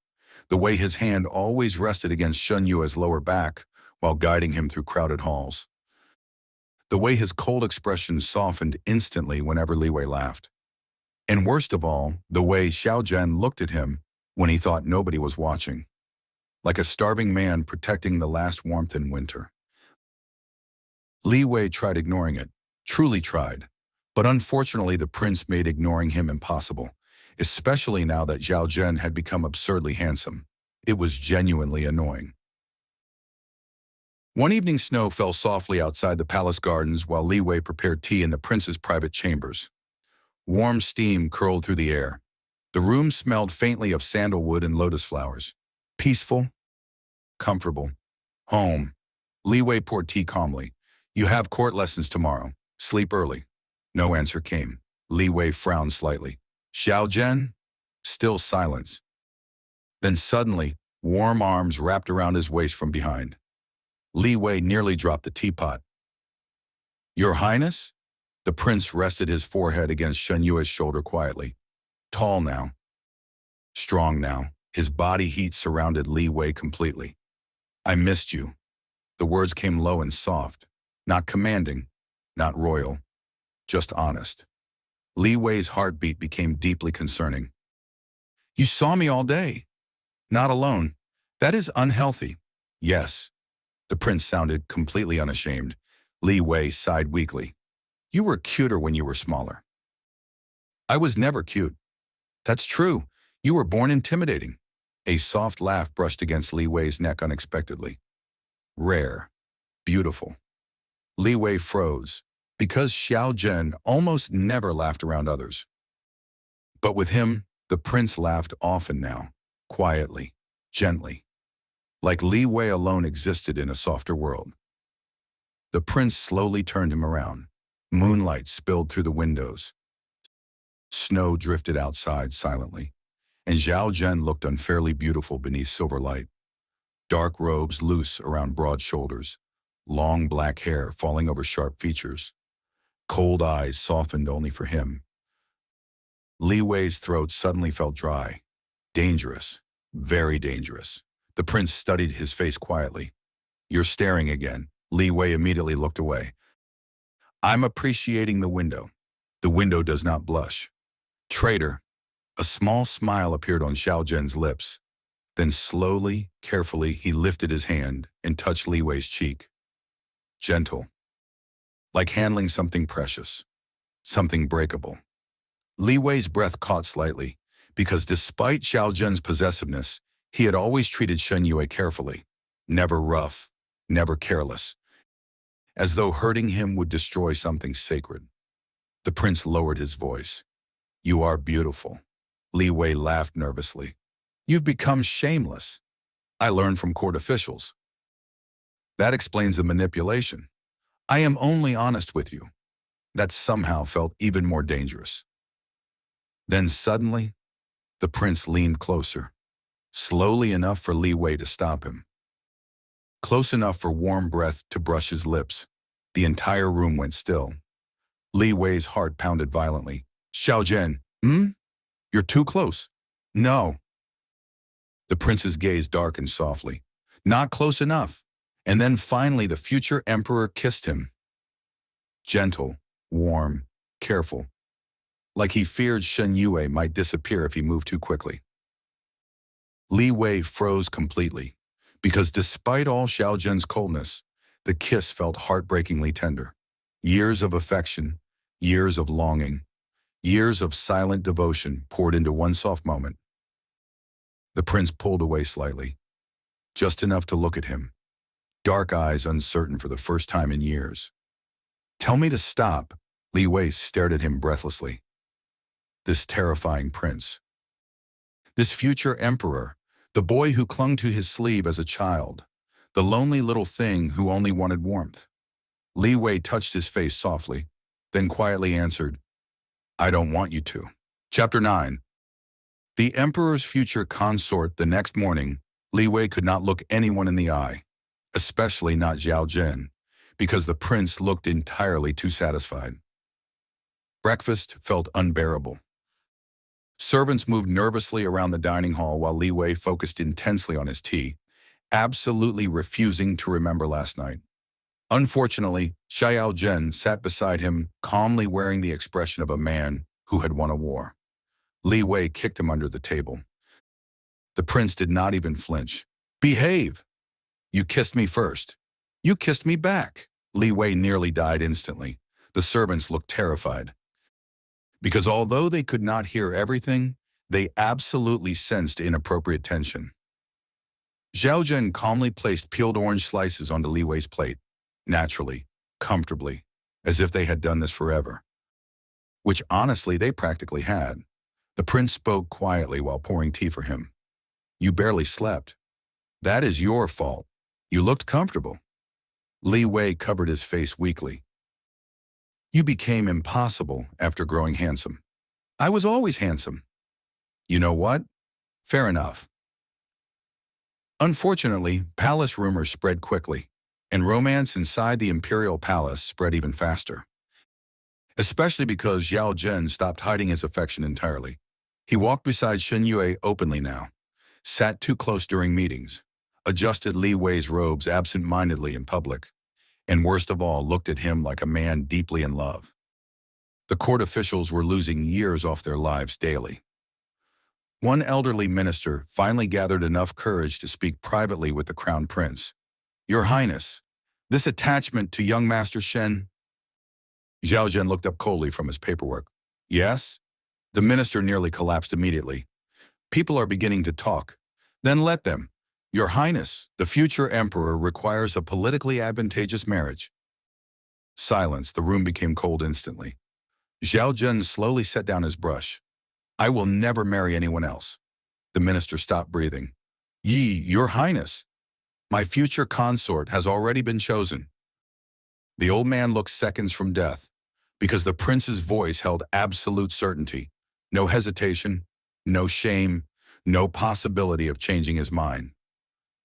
The way his hand always rested against Shen Yue's lower back while guiding him through crowded halls. The way his cold expression softened instantly whenever Li Wei laughed. And worst of all, the way Xiao Zhen looked at him when he thought nobody was watching. Like a starving man protecting the last warmth in winter. Li Wei tried ignoring it, truly tried. But unfortunately, the prince made ignoring him impossible, especially now that Xiao Zhen had become absurdly handsome. It was genuinely annoying. One evening, snow fell softly outside the palace gardens while Li Wei prepared tea in the prince's private chambers. Warm steam curled through the air. The room smelled faintly of sandalwood and lotus flowers. Peaceful, comfortable, home. Li Wei poured tea calmly. "You have court lessons tomorrow. Sleep early." No answer came. Li Wei frowned slightly. Xiao Zhen? Still silence. Then suddenly, warm arms wrapped around his waist from behind. Li Wei nearly dropped the teapot. Your Highness? The prince rested his forehead against Shen Yue's shoulder quietly. Tall now. Strong now. His body heat surrounded Li Wei completely. I missed you. The words came low and soft. Not commanding. Not royal. Just honest. Li Wei's heartbeat became deeply concerning. You saw me all day. Not alone. That is unhealthy. Yes. The prince sounded completely unashamed. Li Wei sighed weakly. You were cuter when you were smaller. I was never cute. That's true. You were born intimidating. A soft laugh brushed against Li Wei's neck unexpectedly. Rare. Beautiful. Li Wei froze, because Xiao Zhen almost never laughed around others. But with him, the prince laughed often now, quietly, gently, like Li Wei alone existed in a softer world. The prince slowly turned him around. Moonlight spilled through the windows. Snow drifted outside silently, and Xiao Zhen looked unfairly beautiful beneath silver light. Dark robes loose around broad shoulders, long black hair falling over sharp features. Cold eyes softened only for him. Li Wei's throat suddenly felt dry. Dangerous. Very dangerous. The prince studied his face quietly. You're staring again. Li Wei immediately looked away. I'm appreciating the window. The window does not blush. Traitor. A small smile appeared on Xiao Zhen's lips. Then slowly, carefully, he lifted his hand and touched Li Wei's cheek. Gentle. Like handling something precious. Something breakable. Li Wei's breath caught slightly, because despite Xiao Zhen's possessiveness, he had always treated Shen Yue carefully. Never rough, never careless. As though hurting him would destroy something sacred. The prince lowered his voice. You are beautiful. Li Wei laughed nervously. You've become shameless. I learned from court officials. That explains the manipulation. I am only honest with you. That somehow felt even more dangerous. Then suddenly, the prince leaned closer, slowly enough for Li Wei to stop him. Close enough for warm breath to brush his lips. The entire room went still. Li Wei's heart pounded violently. Xiao Zhen, You're too close. No. The prince's gaze darkened softly. Not close enough. And then finally the future emperor kissed him. Gentle, warm, careful. Like he feared Shen Yue might disappear if he moved too quickly. Li Wei froze completely, because despite all Xiao Zhen's coldness, the kiss felt heartbreakingly tender. Years of affection, years of longing, years of silent devotion poured into one soft moment. The prince pulled away slightly, just enough to look at him, dark eyes uncertain for the first time in years. Tell me to stop. Li Wei stared at him breathlessly. This terrifying prince. This future emperor, the boy who clung to his sleeve as a child, the lonely little thing who only wanted warmth. Li Wei touched his face softly, then quietly answered, I don't want you to. Chapter 9. The emperor's future consort. The next morning, Li Wei could not look anyone in the eye, especially not Xiao Zhen, because the prince looked entirely too satisfied. Breakfast felt unbearable. Servants moved nervously around the dining hall while Li Wei focused intensely on his tea, absolutely refusing to remember last night. Unfortunately, Xiao Zhen sat beside him, calmly wearing the expression of a man who had won a war. Li Wei kicked him under the table. The prince did not even flinch. Behave! You kissed me first. You kissed me back. Li Wei nearly died instantly. The servants looked terrified. Because although they could not hear everything, they absolutely sensed inappropriate tension. Xiao Zhen calmly placed peeled orange slices onto Li Wei's plate, naturally, comfortably, as if they had done this forever. Which honestly they practically had. The prince spoke quietly while pouring tea for him. You barely slept. That is your fault. You looked comfortable. Li Wei covered his face weakly. You became impossible after growing handsome. I was always handsome. You know what? Fair enough. Unfortunately, palace rumors spread quickly, and romance inside the imperial palace spread even faster. Especially because Xiao Zhen stopped hiding his affection entirely. He walked beside Shen Yue openly now, sat too close during meetings, adjusted Li Wei's robes absent-mindedly in public, and worst of all, looked at him like a man deeply in love. The court officials were losing years off their lives daily. One elderly minister finally gathered enough courage to speak privately with the crown prince. Your Highness, this attachment to young Master Shen. Xiao Zhen looked up coldly from his paperwork. Yes? The minister nearly collapsed immediately. People are beginning to talk. Then let them. Your Highness, the future emperor requires a politically advantageous marriage. Silence. The room became cold instantly. Xiao Zhen slowly set down his brush. I will never marry anyone else. The minister stopped breathing. Your Highness, my future consort has already been chosen. The old man looked seconds from death, because the prince's voice held absolute certainty. No hesitation, no shame, no possibility of changing his mind.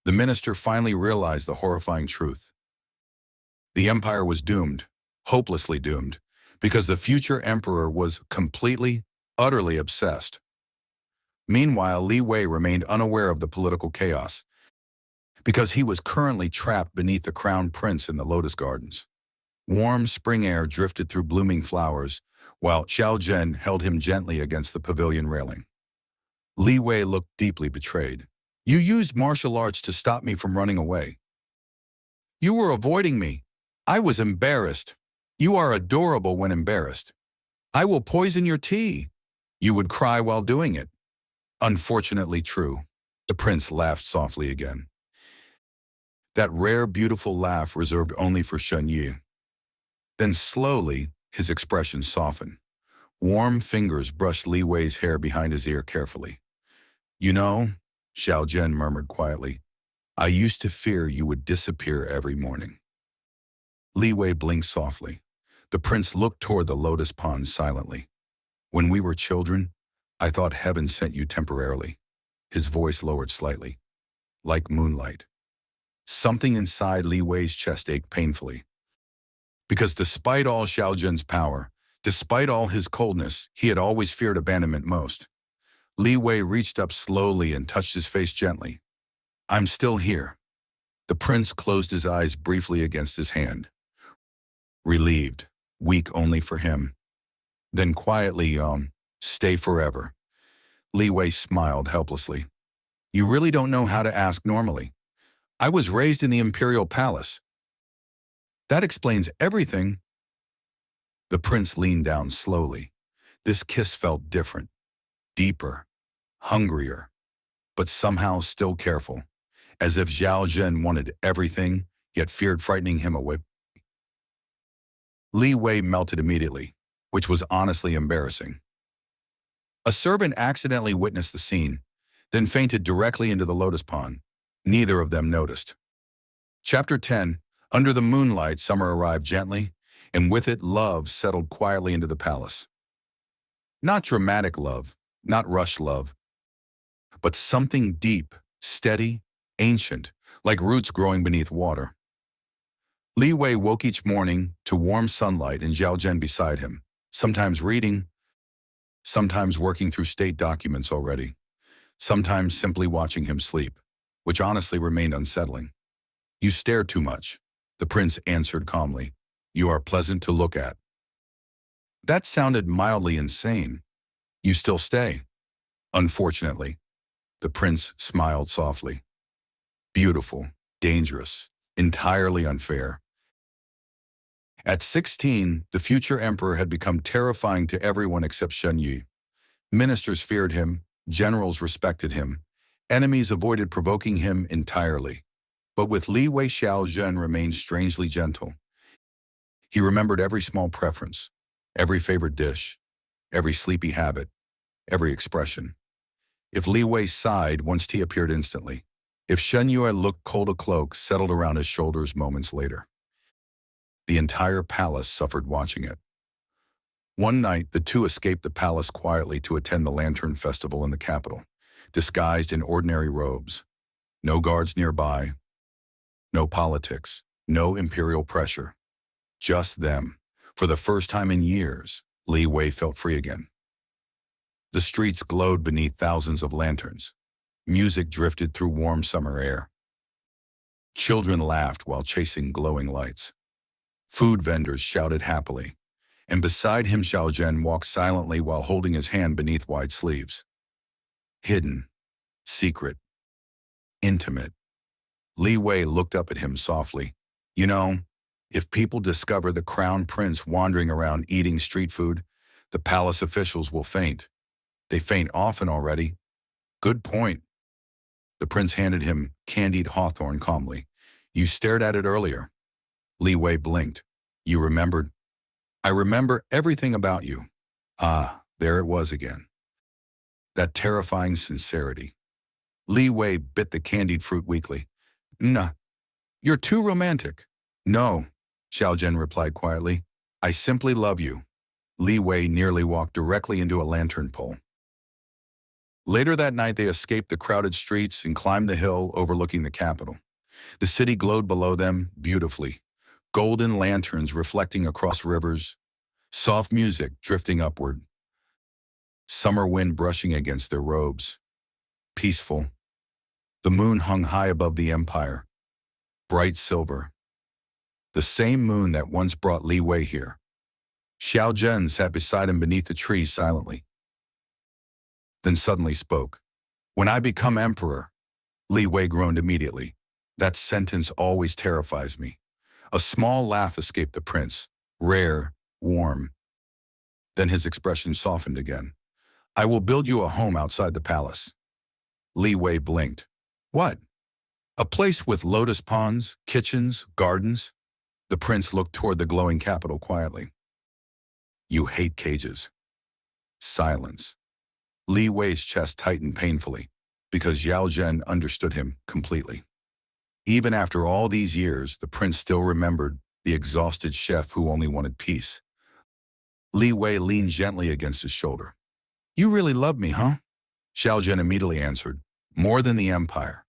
The minister finally realized the horrifying truth. The empire was doomed, hopelessly doomed, because the future emperor was completely, utterly obsessed. Meanwhile, Li Wei remained unaware of the political chaos, because he was currently trapped beneath the crown prince in the Lotus Gardens. Warm spring air drifted through blooming flowers, while Xiao Zhen held him gently against the pavilion railing. Li Wei looked deeply betrayed. You used martial arts to stop me from running away. You were avoiding me. I was embarrassed. You are adorable when embarrassed. I will poison your tea. You would cry while doing it. Unfortunately true. The prince laughed softly again. That rare, beautiful laugh reserved only for Shen Yi. Then slowly, his expression softened. Warm fingers brushed Li Wei's hair behind his ear carefully. You know, Xiao Zhen murmured quietly, I used to fear you would disappear every morning. Li Wei blinked softly. The prince looked toward the lotus pond silently. When we were children, I thought heaven sent you temporarily. His voice lowered slightly. Like moonlight. Something inside Li Wei's chest ached painfully. Because despite all Xiao Zhen's power, despite all his coldness, he had always feared abandonment most. Li Wei reached up slowly and touched his face gently. I'm still here. The prince closed his eyes briefly against his hand. Relieved, weak only for him. Then quietly, stay forever. Li Wei smiled helplessly. You really don't know how to ask normally. I was raised in the imperial palace. That explains everything. The prince leaned down slowly. This kiss felt different, deeper, hungrier, but somehow still careful, as if Xiao Zhen wanted everything, yet feared frightening him away. Li Wei melted immediately, which was honestly embarrassing. A servant accidentally witnessed the scene, then fainted directly into the lotus pond. Neither of them noticed. Chapter 10. Under the moonlight, summer arrived gently, and with it love settled quietly into the palace. Not dramatic love, not rushed love, but something deep, steady, ancient, like roots growing beneath water. Li Wei woke each morning to warm sunlight and Xiao Zhen beside him, sometimes reading, sometimes working through state documents already, sometimes simply watching him sleep, which honestly remained unsettling. You stare too much, the prince answered calmly. You are pleasant to look at. That sounded mildly insane. You still stay. Unfortunately, the prince smiled softly. Beautiful, dangerous, entirely unfair. At 16, the future emperor had become terrifying to everyone except Shen Yi. Ministers feared him, generals respected him, enemies avoided provoking him entirely. But with Li Wei, Xiao Zhen remained strangely gentle. He remembered every small preference, every favorite dish, every sleepy habit, every expression. If Li Wei sighed, once tea appeared instantly. If Shen Yue looked cold, a cloak settled around his shoulders moments later. The entire palace suffered watching it. One night, the two escaped the palace quietly to attend the Lantern Festival in the capital, disguised in ordinary robes. No guards nearby, no politics, no imperial pressure. Just them. For the first time in years, Li Wei felt free again. The streets glowed beneath thousands of lanterns. Music drifted through warm summer air. Children laughed while chasing glowing lights. Food vendors shouted happily, and beside him Xiao Zhen walked silently while holding his hand beneath wide sleeves. Hidden, secret, intimate. Li Wei looked up at him softly. You know, if people discover the crown prince wandering around eating street food, the palace officials will faint. They faint often already. Good point. The prince handed him candied hawthorn calmly. You stared at it earlier. Li Wei blinked. You remembered? I remember everything about you. Ah, there it was again. That terrifying sincerity. Li Wei bit the candied fruit weakly. Nah, you're too romantic. No, Xiao Zhen replied quietly. I simply love you. Li Wei nearly walked directly into a lantern pole. Later that night, they escaped the crowded streets and climbed the hill overlooking the capital. The city glowed below them beautifully, golden lanterns reflecting across rivers, soft music drifting upward, summer wind brushing against their robes. Peaceful. The moon hung high above the empire, bright silver. The same moon that once brought Li Wei here. Xiao Zhen sat beside him beneath the tree silently, then suddenly spoke. When I become emperor, Li Wei groaned immediately. That sentence always terrifies me. A small laugh escaped the prince, rare, warm. Then his expression softened again. I will build you a home outside the palace. Li Wei blinked. What? A place with lotus ponds, kitchens, gardens? The prince looked toward the glowing capital quietly. You hate cages. Silence. Li Wei's chest tightened painfully, because Xiao Zhen understood him completely. Even after all these years, the prince still remembered the exhausted chef who only wanted peace. Li Wei leaned gently against his shoulder. You really love me, huh? Xiao Zhen immediately answered, more than the empire.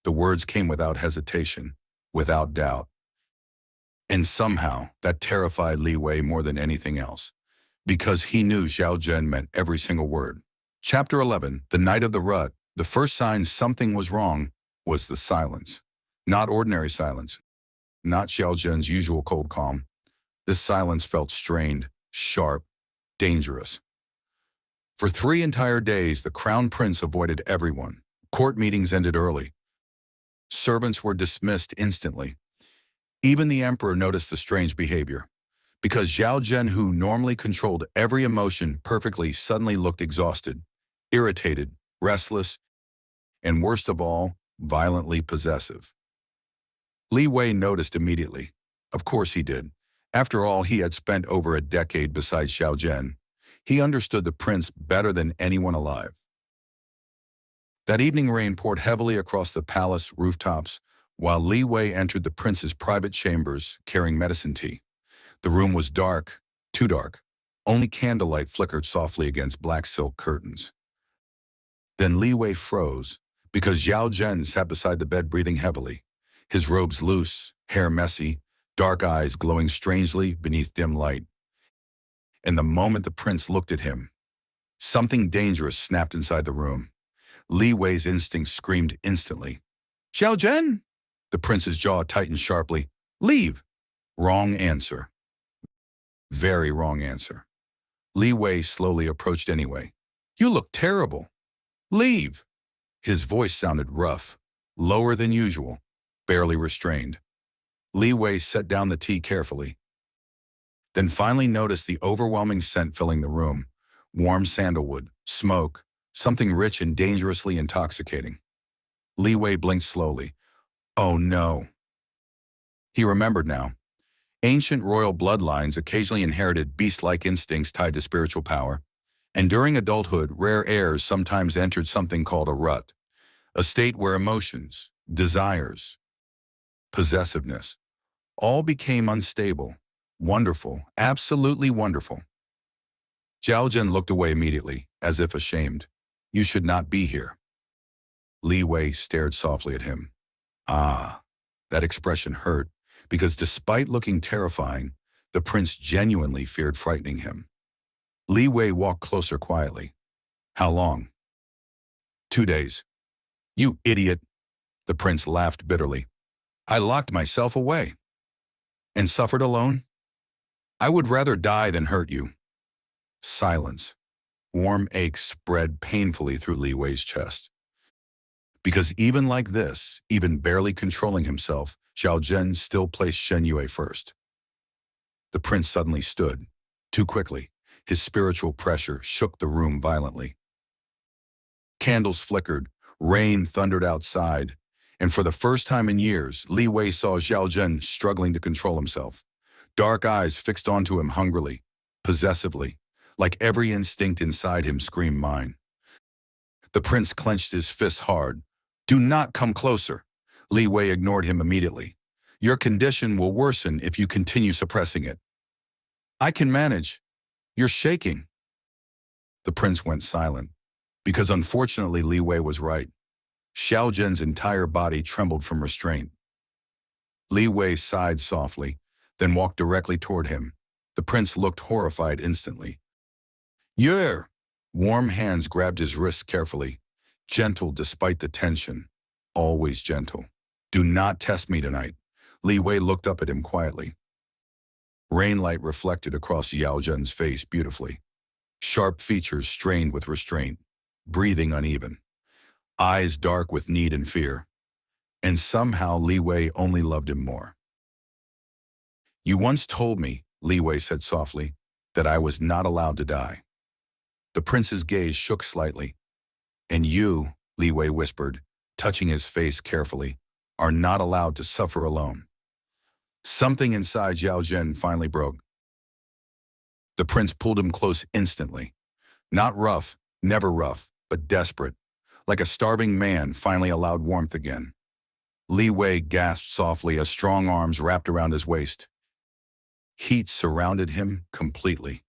The words came without hesitation, without doubt. And somehow, that terrified Li Wei more than anything else, because he knew Xiao Zhen meant every single word. Chapter 11, The Night of the Rut. The first sign something was wrong was the silence. Not ordinary silence. Not Xiao Zhen's usual cold calm. This silence felt strained, sharp, dangerous. For 3 entire days, the crown prince avoided everyone. Court meetings ended early. Servants were dismissed instantly. Even the emperor noticed the strange behavior. Because Xiao Zhen, who normally controlled every emotion perfectly, suddenly looked exhausted, irritated, restless, and worst of all, violently possessive. Li Wei noticed immediately. Of course he did. After all, he had spent over a decade beside Xiao Zhen. He understood the prince better than anyone alive. That evening rain poured heavily across the palace rooftops while Li Wei entered the prince's private chambers carrying medicine tea. The room was dark, too dark. Only candlelight flickered softly against black silk curtains. Then Li Wei froze, because Xiao Zhen sat beside the bed breathing heavily, his robes loose, hair messy, dark eyes glowing strangely beneath dim light. And the moment the prince looked at him, something dangerous snapped inside the room. Li Wei's instinct screamed instantly. Xiao Zhen! The prince's jaw tightened sharply. Leave! Wrong answer. Very wrong answer. Li Wei slowly approached anyway. You look terrible. Leave! His voice sounded rough, lower than usual, barely restrained. Li Wei set down the tea carefully, then finally noticed the overwhelming scent filling the room. Warm sandalwood, smoke, something rich and dangerously intoxicating. Li Wei blinked slowly. Oh no. He remembered now. Ancient royal bloodlines occasionally inherited beast-like instincts tied to spiritual power, and during adulthood, rare heirs sometimes entered something called a rut, a state where emotions, desires, possessiveness, all became unstable, wonderful, absolutely wonderful. Zhao Zhen looked away immediately, as if ashamed. You should not be here. Li Wei stared softly at him. Ah, that expression hurt, because despite looking terrifying, the prince genuinely feared frightening him. Li Wei walked closer quietly. How long? 2 days. You idiot! The prince laughed bitterly. I locked myself away. And suffered alone? I would rather die than hurt you. Silence. Warm ache spread painfully through Li Wei's chest. Because even like this, even barely controlling himself, Zhao Zhen still placed Shen Yue first. The prince suddenly stood, too quickly. His spiritual pressure shook the room violently. Candles flickered, rain thundered outside, and for the first time in years, Li Wei saw Zhao Zhen struggling to control himself. Dark eyes fixed onto him hungrily, possessively, like every instinct inside him screamed mine. The prince clenched his fists hard. Do not come closer. Li Wei ignored him immediately. Your condition will worsen if you continue suppressing it. I can manage. You're shaking. The prince went silent, because unfortunately Li Wei was right. Zhao Zhen's entire body trembled from restraint. Li Wei sighed softly, then walked directly toward him. The prince looked horrified instantly. Yer! Warm hands grabbed his wrists carefully, gentle despite the tension. Always gentle. Do not test me tonight. Li Wei looked up at him quietly. Rainlight reflected across Zhao Zhen's face beautifully. Sharp features strained with restraint, breathing uneven. Eyes dark with need and fear. And somehow Li Wei only loved him more. You once told me, Li Wei said softly, that I was not allowed to die. The prince's gaze shook slightly. And you, Li Wei whispered, touching his face carefully, are not allowed to suffer alone. Something inside Zhao Zhen finally broke. The prince pulled him close instantly. Not rough, never rough, but desperate. Like a starving man finally allowed warmth again. Li Wei gasped softly as strong arms wrapped around his waist. Heat surrounded him completely.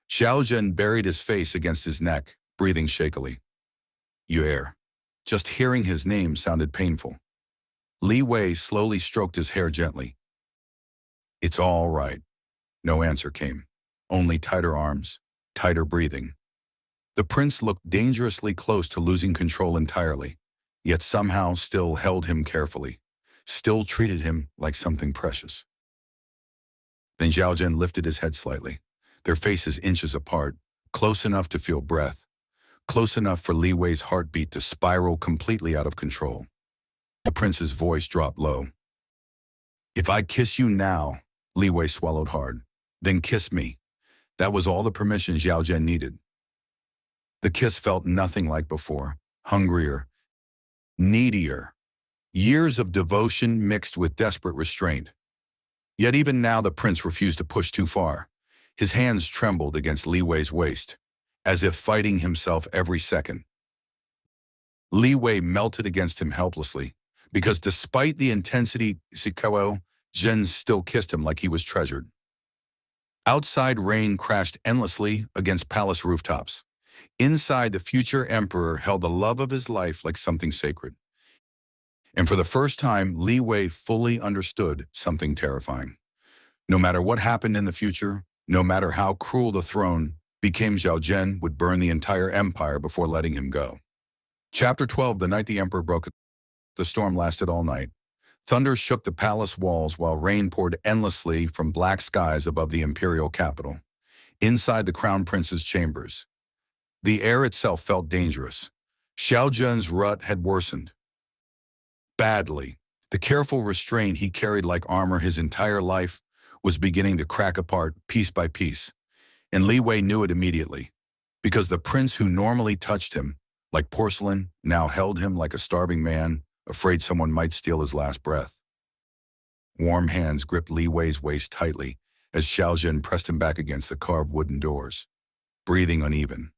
Zhao Zhen buried his face against his neck, breathing shakily. Yuer. Just hearing his name sounded painful. Li Wei slowly stroked his hair gently. It's all right. No answer came. Only tighter arms, tighter breathing. The prince looked dangerously close to losing control entirely, yet somehow still held him carefully, still treated him like something precious. Then Zhao Zhen lifted his head slightly, their faces inches apart, close enough to feel breath, close enough for Li Wei's heartbeat to spiral completely out of control. The prince's voice dropped low. If I kiss you now, Li Wei swallowed hard, then kiss me. That was all the permission Zhao Zhen needed. The kiss felt nothing like before, hungrier, needier. Years of devotion mixed with desperate restraint. Yet even now the prince refused to push too far. His hands trembled against Li Wei's waist, as if fighting himself every second. Li Wei melted against him helplessly, because despite the intensity, Zhao Zhen still kissed him like he was treasured. Outside rain crashed endlessly against palace rooftops. Inside, the future emperor held the love of his life like something sacred. And for the first time, Li Wei fully understood something terrifying. No matter what happened in the future, no matter how cruel the throne became, Zhao Zhen would burn the entire empire before letting him go. Chapter 12. The night the emperor broke. The storm lasted all night. Thunder shook the palace walls while rain poured endlessly from black skies above the imperial capital. Inside the crown prince's chambers, the air itself felt dangerous. Zhao Zhen's rut had worsened. Badly. The careful restraint he carried like armor his entire life was beginning to crack apart piece by piece. And Li Wei knew it immediately, because the prince who normally touched him like porcelain now held him like a starving man, afraid someone might steal his last breath. Warm hands gripped Li Wei's waist tightly as Zhao Zhen pressed him back against the carved wooden doors. Breathing uneven,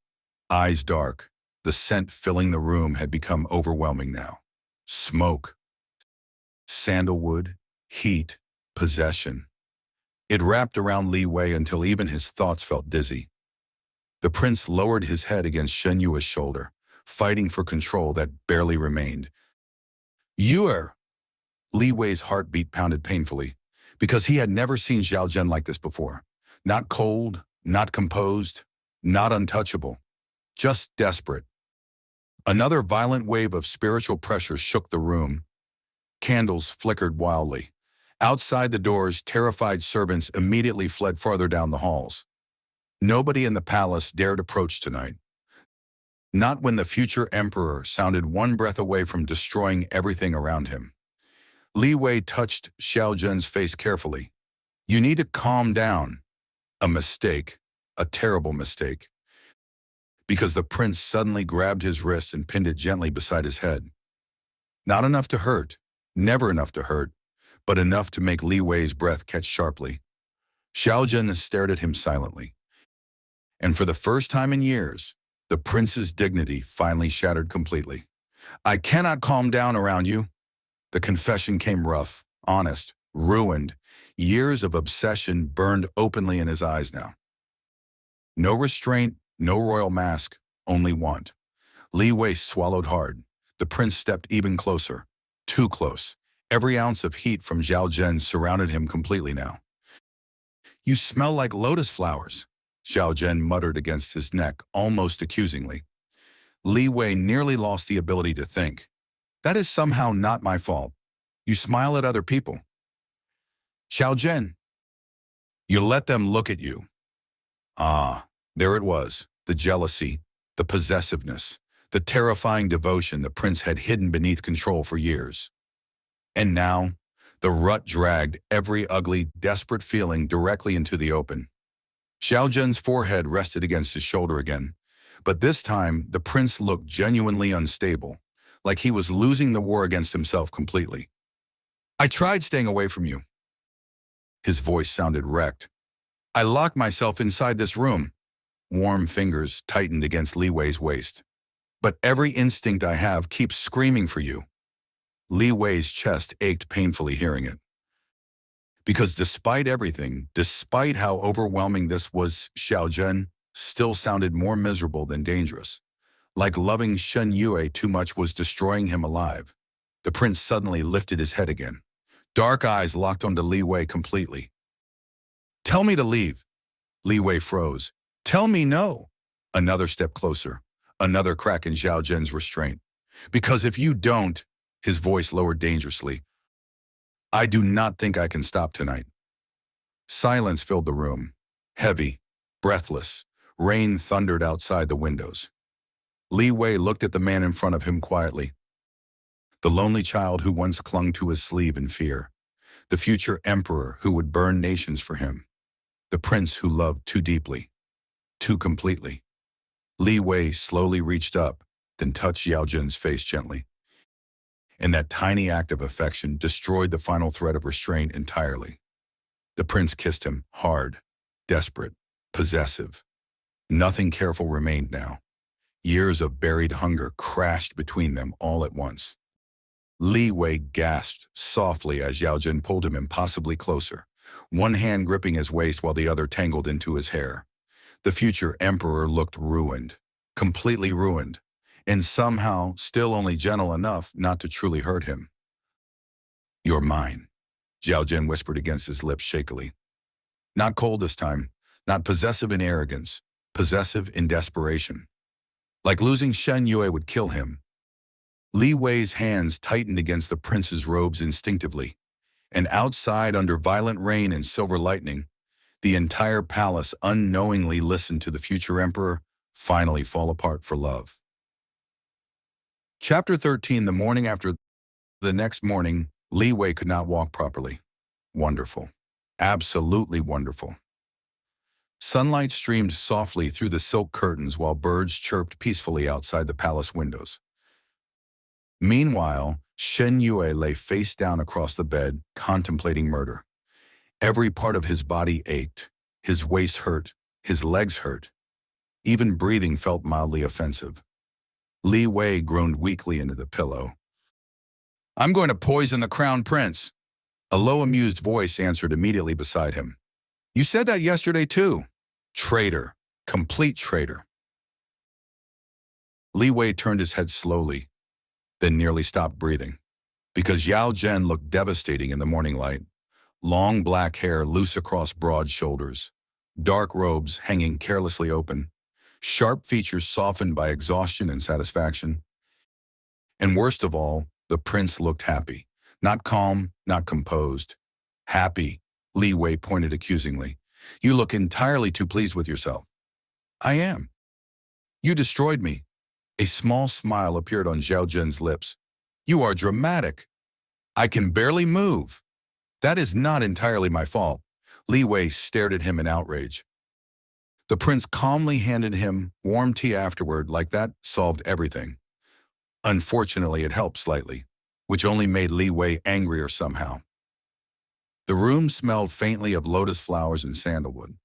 eyes dark, the scent filling the room had become overwhelming now. Smoke, sandalwood, heat, possession. It wrapped around Li Wei until even his thoughts felt dizzy. The prince lowered his head against Shen Yue's shoulder, fighting for control that barely remained. Yue! Li Wei's heartbeat pounded painfully, because he had never seen Zhao Zhen like this before. Not cold, not composed, not untouchable, just desperate. Another violent wave of spiritual pressure shook the room. Candles flickered wildly. Outside the doors, terrified servants immediately fled farther down the halls. Nobody in the palace dared approach tonight. Not when the future emperor sounded one breath away from destroying everything around him. Li Wei touched Xiao Zhen's face carefully. You need to calm down. A mistake, a terrible mistake. Because the prince suddenly grabbed his wrist and pinned it gently beside his head. Not enough to hurt, never enough to hurt, but enough to make Li Wei's breath catch sharply. Xiao Zhen stared at him silently. And for the first time in years, the prince's dignity finally shattered completely. I cannot calm down around you. The confession came rough, honest, ruined. Years of obsession burned openly in his eyes now. No restraint, no royal mask, only want. Li Wei swallowed hard. The prince stepped even closer. Too close. Every ounce of heat from Zhao Zhen surrounded him completely now. You smell like lotus flowers, Zhao Zhen muttered against his neck, almost accusingly. Li Wei nearly lost the ability to think. That is somehow not my fault. You smile at other people. Zhao Zhen. You let them look at you. Ah. There it was, the jealousy, the possessiveness, the terrifying devotion the prince had hidden beneath control for years. And now, the rut dragged every ugly, desperate feeling directly into the open. Xiao Zhen's forehead rested against his shoulder again, but this time the prince looked genuinely unstable, like he was losing the war against himself completely. I tried staying away from you. His voice sounded wrecked. I locked myself inside this room. Warm fingers tightened against Li Wei's waist. But every instinct I have keeps screaming for you. Li Wei's chest ached painfully hearing it. Because despite everything, despite how overwhelming this was, Xiao Zhen still sounded more miserable than dangerous. Like loving Shen Yue too much was destroying him alive. The prince suddenly lifted his head again. Dark eyes locked onto Li Wei completely. Tell me to leave. Li Wei froze. Tell me no. Another step closer. Another crack in Zhao Zhen's restraint. Because if you don't, his voice lowered dangerously, I do not think I can stop tonight. Silence filled the room. Heavy, breathless. Rain thundered outside the windows. Li Wei looked at the man in front of him quietly. The lonely child who once clung to his sleeve in fear. The future emperor who would burn nations for him. The prince who loved too deeply. Too completely. Li Wei slowly reached up, then touched Xiao Zhen's face gently. And that tiny act of affection destroyed the final thread of restraint entirely. The prince kissed him, hard, desperate, possessive. Nothing careful remained now. Years of buried hunger crashed between them all at once. Li Wei gasped softly as Xiao Zhen pulled him impossibly closer, one hand gripping his waist while the other tangled into his hair. The future emperor looked ruined, completely ruined, and somehow still only gentle enough not to truly hurt him. You're mine, Zhao Zhen whispered against his lips shakily. Not cold this time, not possessive in arrogance, possessive in desperation. Like losing Shen Yue would kill him. Li Wei's hands tightened against the prince's robes instinctively, and outside under violent rain and silver lightning, the entire palace unknowingly listened to the future emperor finally fall apart for love. Chapter 13. The morning after. The next morning, Li Wei could not walk properly. Wonderful. Absolutely wonderful. Sunlight streamed softly through the silk curtains while birds chirped peacefully outside the palace windows. Meanwhile, Shen Yue lay face down across the bed, contemplating murder. Every part of his body ached. His waist hurt. His legs hurt. Even breathing felt mildly offensive. Li Wei groaned weakly into the pillow. I'm going to poison the crown prince. A low, amused voice answered immediately beside him. You said that yesterday too. Traitor. Complete traitor. Li Wei turned his head slowly, then nearly stopped breathing. Because Yao Zhen looked devastating in the morning light. Long black hair loose across broad shoulders, dark robes hanging carelessly open, sharp features softened by exhaustion and satisfaction. And worst of all, the prince looked happy. Not calm, not composed. Happy, Li Wei pointed accusingly. You look entirely too pleased with yourself. I am. You destroyed me. A small smile appeared on Zhao Zhen's lips. You are dramatic. I can barely move. That is not entirely my fault. Li Wei stared at him in outrage. The prince calmly handed him warm tea afterward, like that solved everything. Unfortunately, it helped slightly, which only made Li Wei angrier somehow. The room smelled faintly of lotus flowers and sandalwood.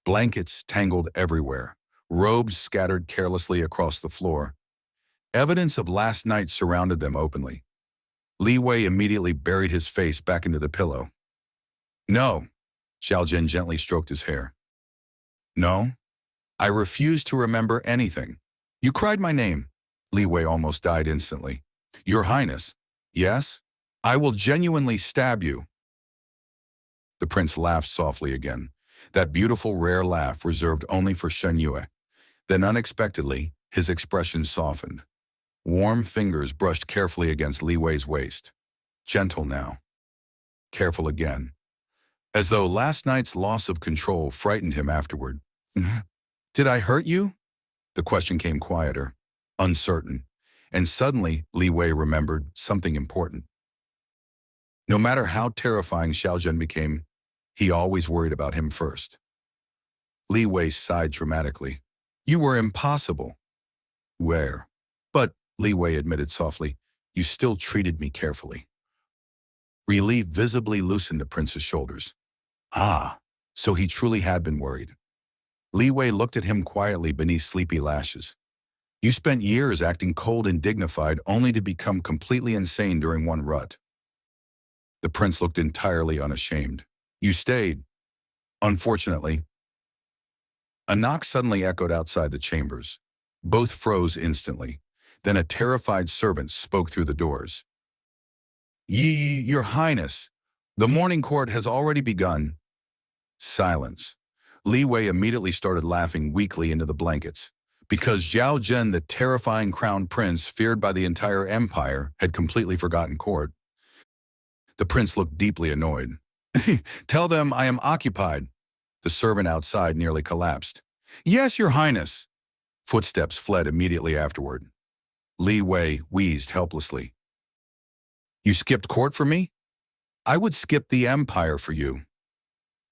Blankets tangled everywhere, robes scattered carelessly across the floor. Evidence of last night surrounded them openly. Li Wei immediately buried his face back into the pillow. No, Zhao Zhen gently stroked his hair. No, I refuse to remember anything. You cried my name. Li Wei almost died instantly. Your Highness, yes? I will genuinely stab you. The prince laughed softly again, that beautiful rare laugh reserved only for Shen Yue. Then unexpectedly, his expression softened. Warm fingers brushed carefully against Li Wei's waist. Gentle now. Careful again. As though last night's loss of control frightened him afterward. Did I hurt you? The question came quieter, uncertain, and suddenly Li Wei remembered something important. No matter how terrifying Zhao Zhen became, he always worried about him first. Li Wei sighed dramatically. You were impossible. Where? But, Li Wei admitted softly, you still treated me carefully. Relief visibly loosened the prince's shoulders. Ah, so he truly had been worried. Li Wei looked at him quietly beneath sleepy lashes. You spent years acting cold and dignified only to become completely insane during one rut. The prince looked entirely unashamed. You stayed. Unfortunately. A knock suddenly echoed outside the chambers. Both froze instantly. Then a terrified servant spoke through the doors. Your Highness, the morning court has already begun. Silence. Li Wei immediately started laughing weakly into the blankets. Because Zhao Zhen, the terrifying crown prince feared by the entire empire, had completely forgotten court. The prince looked deeply annoyed. Tell them I am occupied. The servant outside nearly collapsed. Yes, Your Highness. Footsteps fled immediately afterward. Li Wei wheezed helplessly. You skipped court for me? I would skip the empire for you.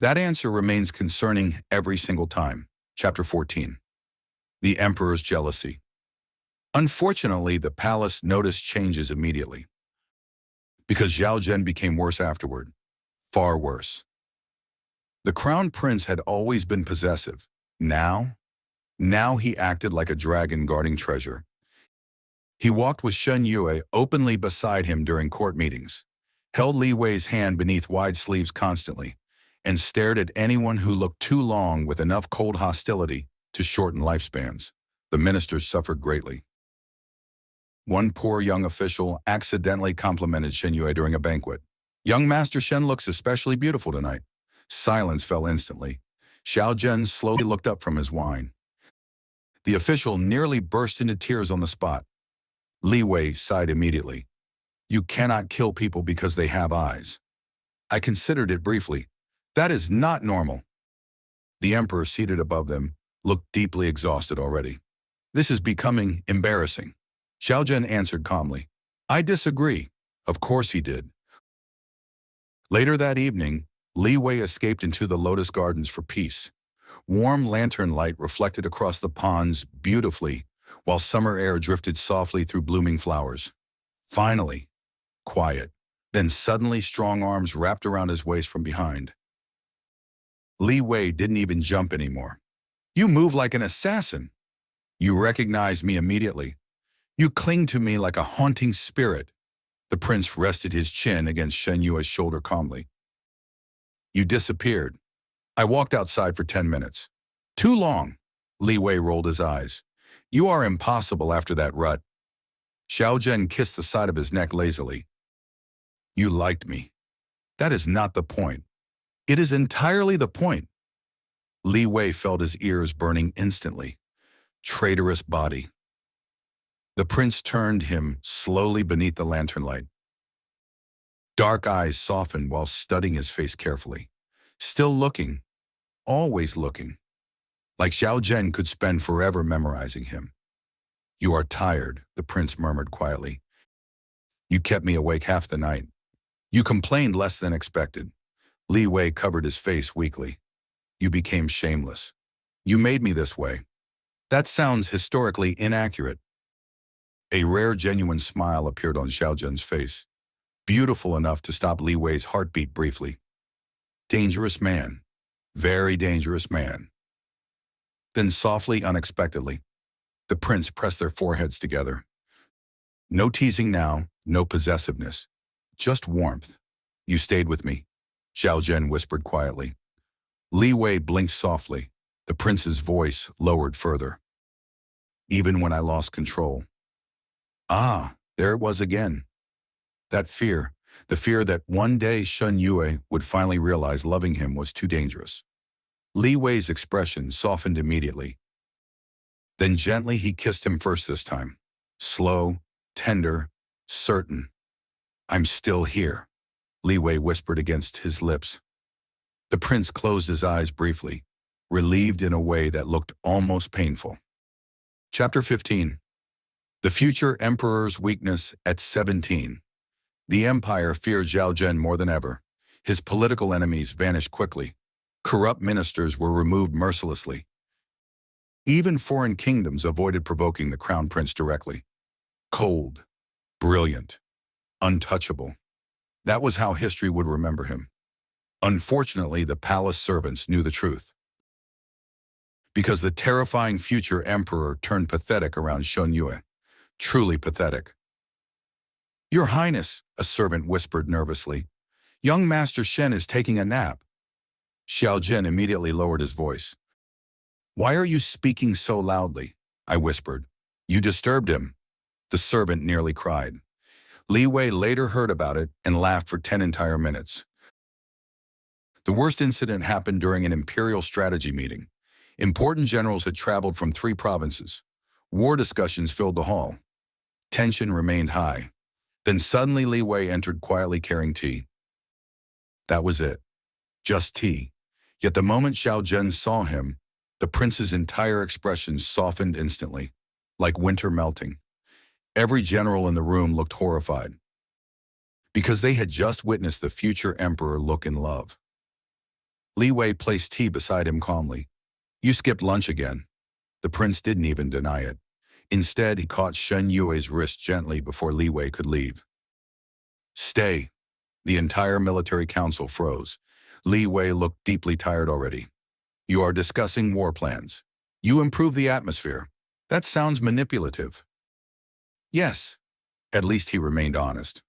That answer remains concerning every single time. Chapter 14. The Emperor's Jealousy. Unfortunately, the palace noticed changes immediately. Because Zhao Zhen became worse afterward. Far worse. The crown prince had always been possessive. Now he acted like a dragon guarding treasure. He walked with Shen Yue openly beside him during court meetings, held Li Wei's hand beneath wide sleeves constantly, and stared at anyone who looked too long with enough cold hostility to shorten lifespans. The ministers suffered greatly. One poor young official accidentally complimented Shen Yue during a banquet. Young Master Shen looks especially beautiful tonight. Silence fell instantly. Zhao Zhen slowly looked up from his wine. The official nearly burst into tears on the spot. Li Wei sighed immediately. You cannot kill people because they have eyes. I considered it briefly. That is not normal. The emperor seated above them looked deeply exhausted already. This is becoming embarrassing. Zhao Zhen answered calmly. I disagree. Of course he did. Later that evening, Li Wei escaped into the Lotus Gardens for peace. Warm lantern light reflected across the ponds beautifully, while summer air drifted softly through blooming flowers. Finally, quiet. Then suddenly strong arms wrapped around his waist from behind. Li Wei didn't even jump anymore. You move like an assassin. You recognize me immediately. You cling to me like a haunting spirit. The prince rested his chin against Shen Yue's shoulder calmly. You disappeared. I walked outside for 10 minutes. Too long. Li Wei rolled his eyes. You are impossible after that rut. Xiao Zhen kissed the side of his neck lazily. You liked me. That is not the point. It is entirely the point. Li Wei felt his ears burning instantly. Traitorous body. The prince turned him slowly beneath the lantern light. Dark eyes softened while studying his face carefully. Still looking. Always looking. Like Xiao Zhen could spend forever memorizing him. You are tired, the prince murmured quietly. You kept me awake half the night. You complained less than expected. Li Wei covered his face weakly. You became shameless. You made me this way. That sounds historically inaccurate. A rare genuine smile appeared on Xiao Zhen's face, beautiful enough to stop Li Wei's heartbeat briefly. Dangerous man. Very dangerous man. Then softly, unexpectedly, the prince pressed their foreheads together. No teasing now, no possessiveness. Just warmth. You stayed with me, Xiao Zhen whispered quietly. Li Wei blinked softly. The prince's voice lowered further. Even when I lost control. Ah, there it was again. That fear, the fear that one day Shen Yue would finally realize loving him was too dangerous. Li Wei's expression softened immediately. Then gently he kissed him first this time. Slow, tender, certain. I'm still here, Li Wei whispered against his lips. The prince closed his eyes briefly, relieved in a way that looked almost painful. Chapter 15. The future emperor's weakness at 17. The empire feared Xiao Zhen more than ever. His political enemies vanished quickly. Corrupt ministers were removed mercilessly. Even foreign kingdoms avoided provoking the crown prince directly. Cold, brilliant, untouchable. That was how history would remember him. Unfortunately, the palace servants knew the truth. Because the terrifying future emperor turned pathetic around Shen Yue. Truly pathetic. Your Highness, a servant whispered nervously. Young Master Shen is taking a nap. Xiao Zhen immediately lowered his voice. Why are you speaking so loudly? I whispered. You disturbed him. The servant nearly cried. Li Wei later heard about it and laughed for 10 entire minutes. The worst incident happened during an imperial strategy meeting. Important generals had traveled from 3 provinces. War discussions filled the hall. Tension remained high. Then suddenly Li Wei entered quietly carrying tea. That was it. Just tea. Yet the moment Xiao Zhen saw him, the prince's entire expression softened instantly, like winter melting. Every general in the room looked horrified, because they had just witnessed the future emperor look in love. Li Wei placed tea beside him calmly. You skipped lunch again. The prince didn't even deny it. Instead, he caught Shen Yue's wrist gently before Li Wei could leave. Stay. The entire military council froze. Li Wei looked deeply tired already. You are discussing war plans. You improve the atmosphere. That sounds manipulative. Yes. At least he remained honest.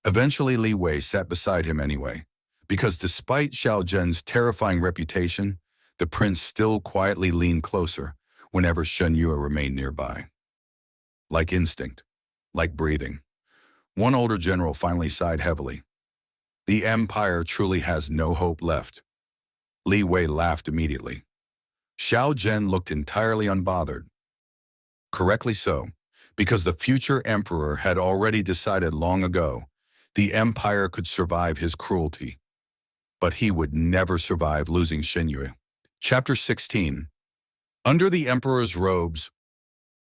Eventually, Li Wei sat beside him anyway, because despite Xiao Zhen's terrifying reputation, the prince still quietly leaned closer whenever Shen Yue remained nearby. Like instinct, like breathing. One older general finally sighed heavily. The empire truly has no hope left. Li Wei laughed immediately. Xiao Zhen looked entirely unbothered. Correctly so, because the future emperor had already decided long ago the empire could survive his cruelty, but he would never survive losing Shen Yue. Chapter 16. Under the emperor's robes,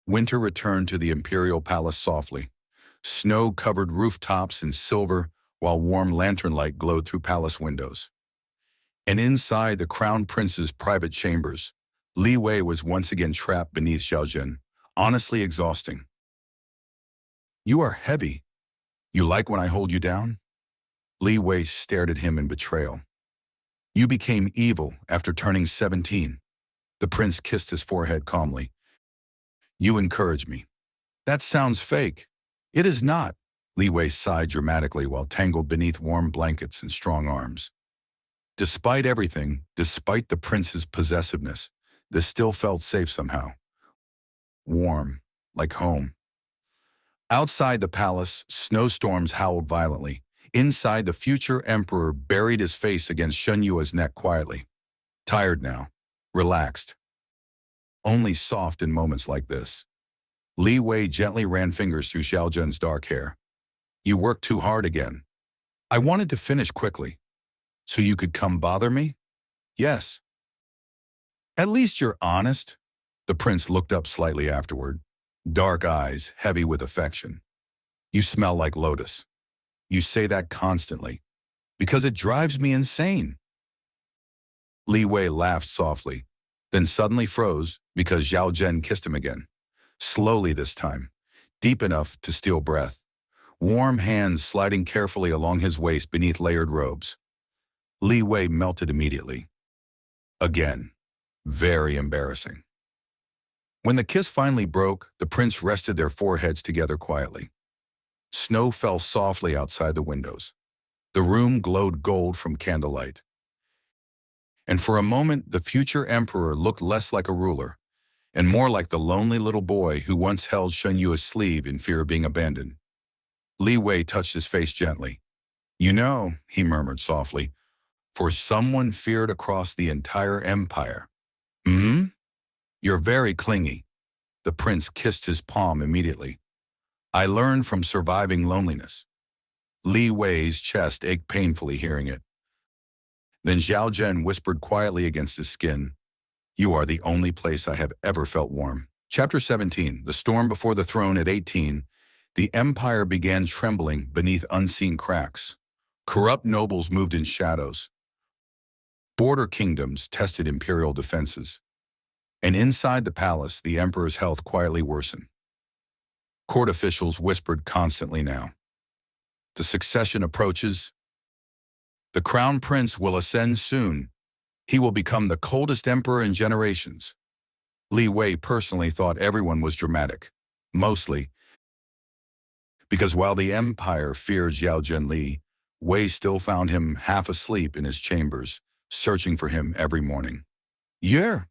winter returned to the imperial palace softly. Snow covered rooftops in silver, while warm lantern light glowed through palace windows. And inside the crown prince's private chambers, Li Wei was once again trapped beneath Xiao Zhen, honestly exhausting. You are heavy. You like when I hold you down? Li Wei stared at him in betrayal. You became evil after turning 17. The prince kissed his forehead calmly. You encourage me. That sounds fake. It is not. Li Wei sighed dramatically while tangled beneath warm blankets and strong arms. Despite everything, despite the prince's possessiveness, this still felt safe somehow. Warm, like home. Outside the palace, snowstorms howled violently. Inside, the future emperor buried his face against Shen Yue's neck quietly. Tired now. Relaxed. Only soft in moments like this. Li Wei gently ran fingers through Xiao Zhen's dark hair. You worked too hard again. I wanted to finish quickly. So you could come bother me? Yes. At least you're honest. The prince looked up slightly afterward. Dark eyes, heavy with affection. You smell like Lotus. You say that constantly. Because it drives me insane. Li Wei laughed softly, then suddenly froze because Xiao Zhen kissed him again. Slowly this time, deep enough to steal breath. Warm hands sliding carefully along his waist beneath layered robes. Li Wei melted immediately. Again, very embarrassing. When the kiss finally broke, the prince rested their foreheads together quietly. Snow fell softly outside the windows. The room glowed gold from candlelight. And for a moment, the future emperor looked less like a ruler, and more like the lonely little boy who once held Shen Yue's sleeve in fear of being abandoned. Li Wei touched his face gently. You know, he murmured softly, for someone feared across the entire empire. Hmm? You're very clingy. The prince kissed his palm immediately. I learned from surviving loneliness. Li Wei's chest ached painfully hearing it. Then Xiao Zhen whispered quietly against his skin, You are the only place I have ever felt warm. Chapter 17, The Storm Before the Throne. At 18, the empire began trembling beneath unseen cracks. Corrupt nobles moved in shadows. Border kingdoms tested imperial defenses. And inside the palace, the emperor's health quietly worsened. Court officials whispered constantly now. The succession approaches. The crown prince will ascend soon. He will become the coldest emperor in generations. Li Wei personally thought everyone was dramatic, mostly because while the empire feared Xiao Zhen Li, Wei still found him half asleep in his chambers, searching for him every morning. Yeah,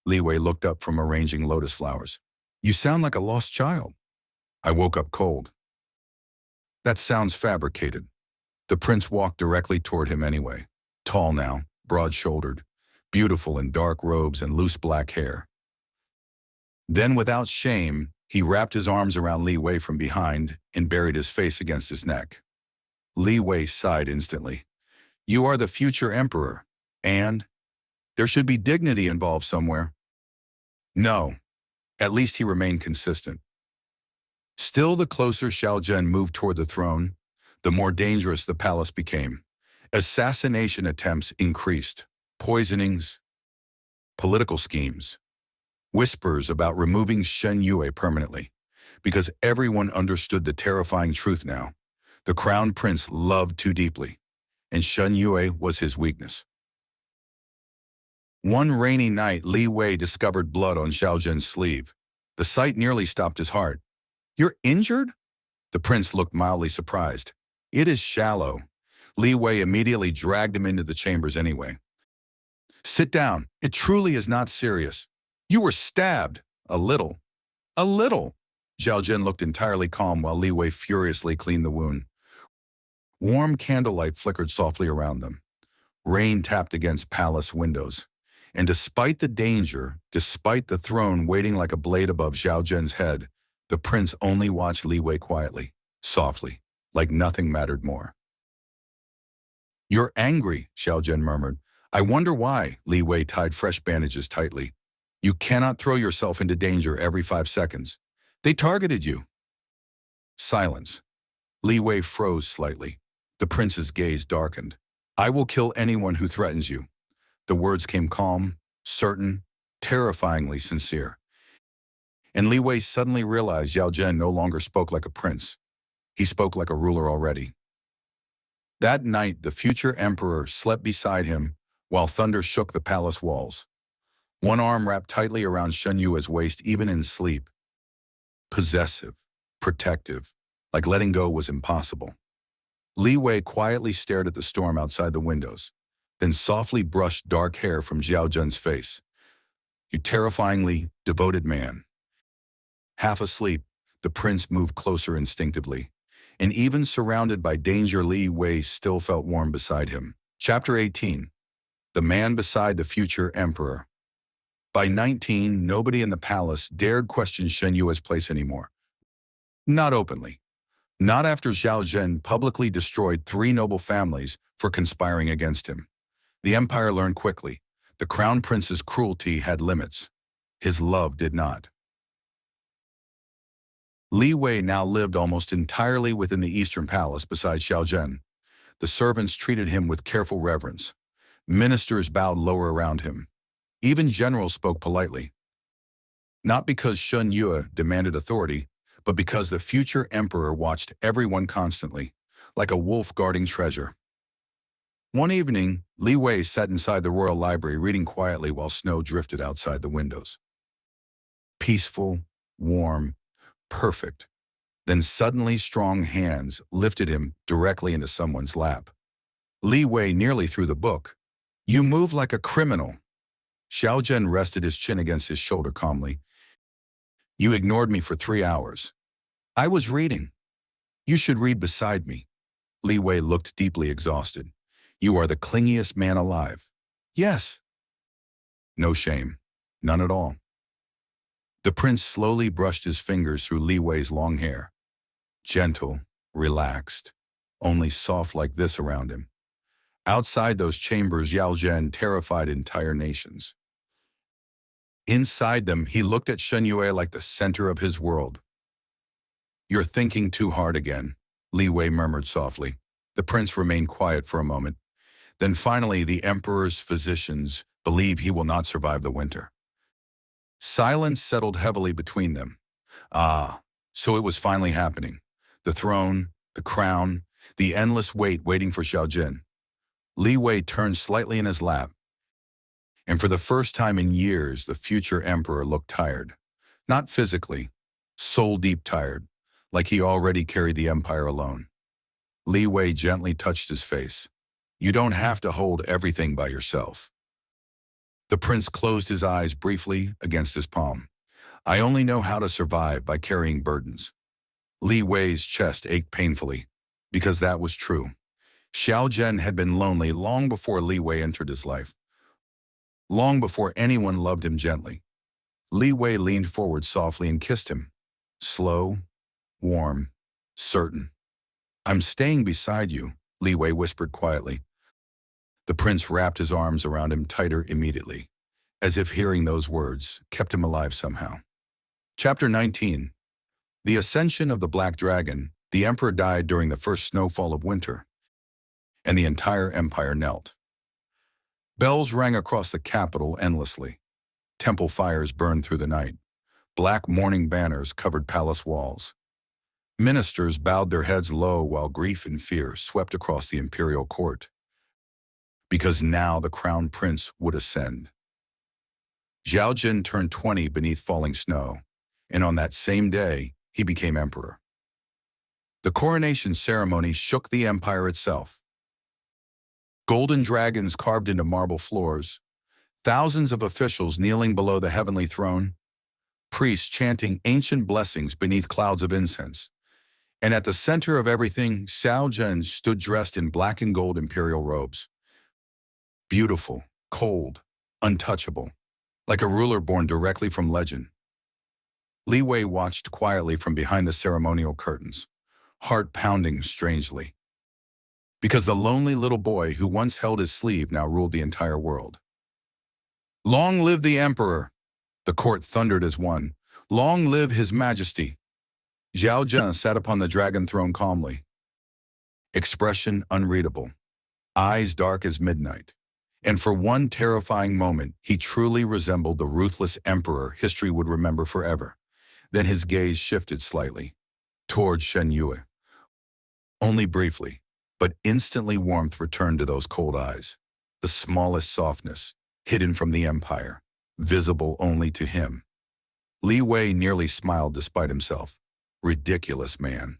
Li Wei looked up from arranging lotus flowers. You sound like a lost child. I woke up cold. That sounds fabricated. The prince walked directly toward him anyway, tall now, broad-shouldered, beautiful in dark robes and loose black hair. Then, without shame, he wrapped his arms around Li Wei from behind and buried his face against his neck. Li Wei sighed instantly. You are the future emperor, and there should be dignity involved somewhere. No, at least he remained consistent. Still, the closer Xiao Zhen moved toward the throne, the more dangerous the palace became. Assassination attempts increased, poisonings, political schemes, whispers about removing Shen Yue permanently, because everyone understood the terrifying truth now. The crown prince loved too deeply, and Shen Yue was his weakness. One rainy night, Li Wei discovered blood on Xiao Zhen's sleeve. The sight nearly stopped his heart. You're injured? The prince looked mildly surprised. It is shallow. Li Wei immediately dragged him into the chambers anyway. Sit down. It truly is not serious. You were stabbed. A little. A little. Xiao Zhen looked entirely calm while Li Wei furiously cleaned the wound. Warm candlelight flickered softly around them. Rain tapped against palace windows. And despite the danger, despite the throne waiting like a blade above Xiao Zhen's head, the prince only watched Li Wei quietly, softly, like nothing mattered more. You're angry, Xiao Zhen murmured. I wonder why. Li Wei tied fresh bandages tightly. You cannot throw yourself into danger every 5 seconds. They targeted you. Silence. Li Wei froze slightly. The prince's gaze darkened. I will kill anyone who threatens you. The words came calm, certain, terrifyingly sincere. And Li Wei suddenly realized Xiao Zhen no longer spoke like a prince. He spoke like a ruler already. That night, the future emperor slept beside him while thunder shook the palace walls. One arm wrapped tightly around Shen Yue's waist even in sleep. Possessive, protective, like letting go was impossible. Li Wei quietly stared at the storm outside the windows. then softly brushed dark hair from Xiao Zhen's face. "You terrifyingly devoted man." Half asleep, the prince moved closer instinctively, and even surrounded by danger, Li Wei still felt warm beside him. Chapter 18. The Man Beside the Future Emperor. By 19, nobody in the palace dared question Shen Yue's place anymore. Not openly. Not after Xiao Zhen publicly destroyed 3 noble families for conspiring against him. The empire learned quickly. The crown prince's cruelty had limits. His love did not. Li Wei now lived almost entirely within the Eastern Palace beside Xiao Zhen. The servants treated him with careful reverence. Ministers bowed lower around him. Even generals spoke politely. Not because Shen Yue demanded authority, but because the future emperor watched everyone constantly, like a wolf guarding treasure. One evening, Li Wei sat inside the royal library reading quietly while snow drifted outside the windows. Peaceful, warm, perfect. Then suddenly strong hands lifted him directly into someone's lap. Li Wei nearly threw the book. "You move like a criminal." Xiao Zhen rested his chin against his shoulder calmly. "You ignored me for 3 hours. I was reading. You should read beside me." Li Wei looked deeply exhausted. "You are the clingiest man alive." "Yes." "No shame. None at all." The prince slowly brushed his fingers through Li Wei's long hair. Gentle, relaxed, only soft like this around him. Outside those chambers, Xiao Zhen terrified entire nations. Inside them, he looked at Shen Yue like the center of his world. "You're thinking too hard again," Li Wei murmured softly. The prince remained quiet for a moment. Then finally, "The emperor's physicians believe he will not survive the winter." Silence settled heavily between them. Ah, so it was finally happening. The throne, the crown, the endless waiting for Xiao Zhen. Li Wei turned slightly in his lap. And for the first time in years, the future emperor looked tired. Not physically, soul-deep tired, like he already carried the empire alone. Li Wei gently touched his face. "You don't have to hold everything by yourself." The prince closed his eyes briefly against his palm. "I only know how to survive by carrying burdens." Li Wei's chest ached painfully, because that was true. Xiao Zhen had been lonely long before Li Wei entered his life. Long before anyone loved him gently. Li Wei leaned forward softly and kissed him. Slow, warm, certain. "I'm staying beside you," Li Wei whispered quietly. The prince wrapped his arms around him tighter immediately, as if hearing those words kept him alive somehow. Chapter 19. The Ascension of the Black Dragon. The emperor died during the first snowfall of winter, and the entire empire knelt. Bells rang across the capital endlessly. Temple fires burned through the night. Black mourning banners covered palace walls. Ministers bowed their heads low while grief and fear swept across the imperial court. Because now the crown prince would ascend. Xiao Zhen turned 20 beneath falling snow, and on that same day, he became emperor. The coronation ceremony shook the empire itself. Golden dragons carved into marble floors, thousands of officials kneeling below the heavenly throne, priests chanting ancient blessings beneath clouds of incense. And at the center of everything, Xiao Zhen stood dressed in black and gold imperial robes. Beautiful, cold, untouchable, like a ruler born directly from legend. Li Wei watched quietly from behind the ceremonial curtains, heart pounding strangely. Because the lonely little boy who once held his sleeve now ruled the entire world. "Long live the emperor!" The court thundered as one. "Long live his majesty!" Xiao Zhen sat upon the dragon throne calmly. Expression unreadable, eyes dark as midnight. And for one terrifying moment, he truly resembled the ruthless emperor history would remember forever. Then his gaze shifted slightly, toward Shen Yue. Only briefly, but instantly warmth returned to those cold eyes. The smallest softness, hidden from the empire, visible only to him. Li Wei nearly smiled despite himself. Ridiculous man.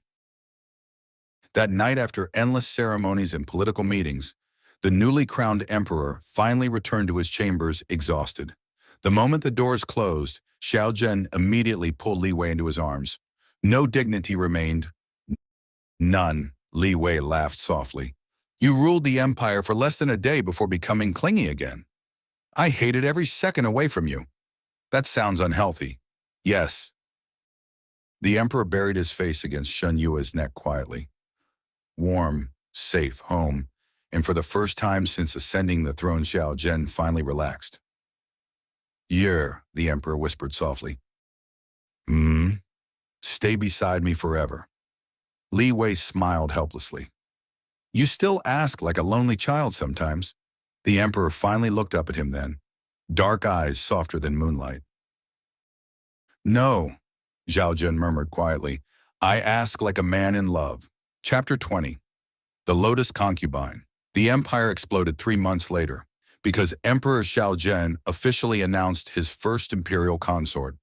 That night, after endless ceremonies and political meetings, The newly crowned emperor finally returned to his chambers exhausted. The moment the doors closed, Xiao Zhen immediately pulled Li Wei into his arms. No dignity remained. None, Li Wei laughed softly. You ruled the empire for less than a day before becoming clingy again. I hated every second away from you. That sounds unhealthy. Yes. The emperor buried his face against Shen Yue's neck quietly. Warm, safe home, and for the first time since ascending the throne, Xiao Zhen finally relaxed. The emperor whispered softly. Stay beside me forever. Li Wei smiled helplessly. You still ask like a lonely child sometimes. The emperor finally looked up at him then, dark eyes softer than moonlight. No, Xiao Zhen murmured quietly. I ask like a man in love. Chapter 20. The Lotus Concubine. The empire exploded 3 months later, because Emperor Xiao Zhen officially announced his first imperial consort.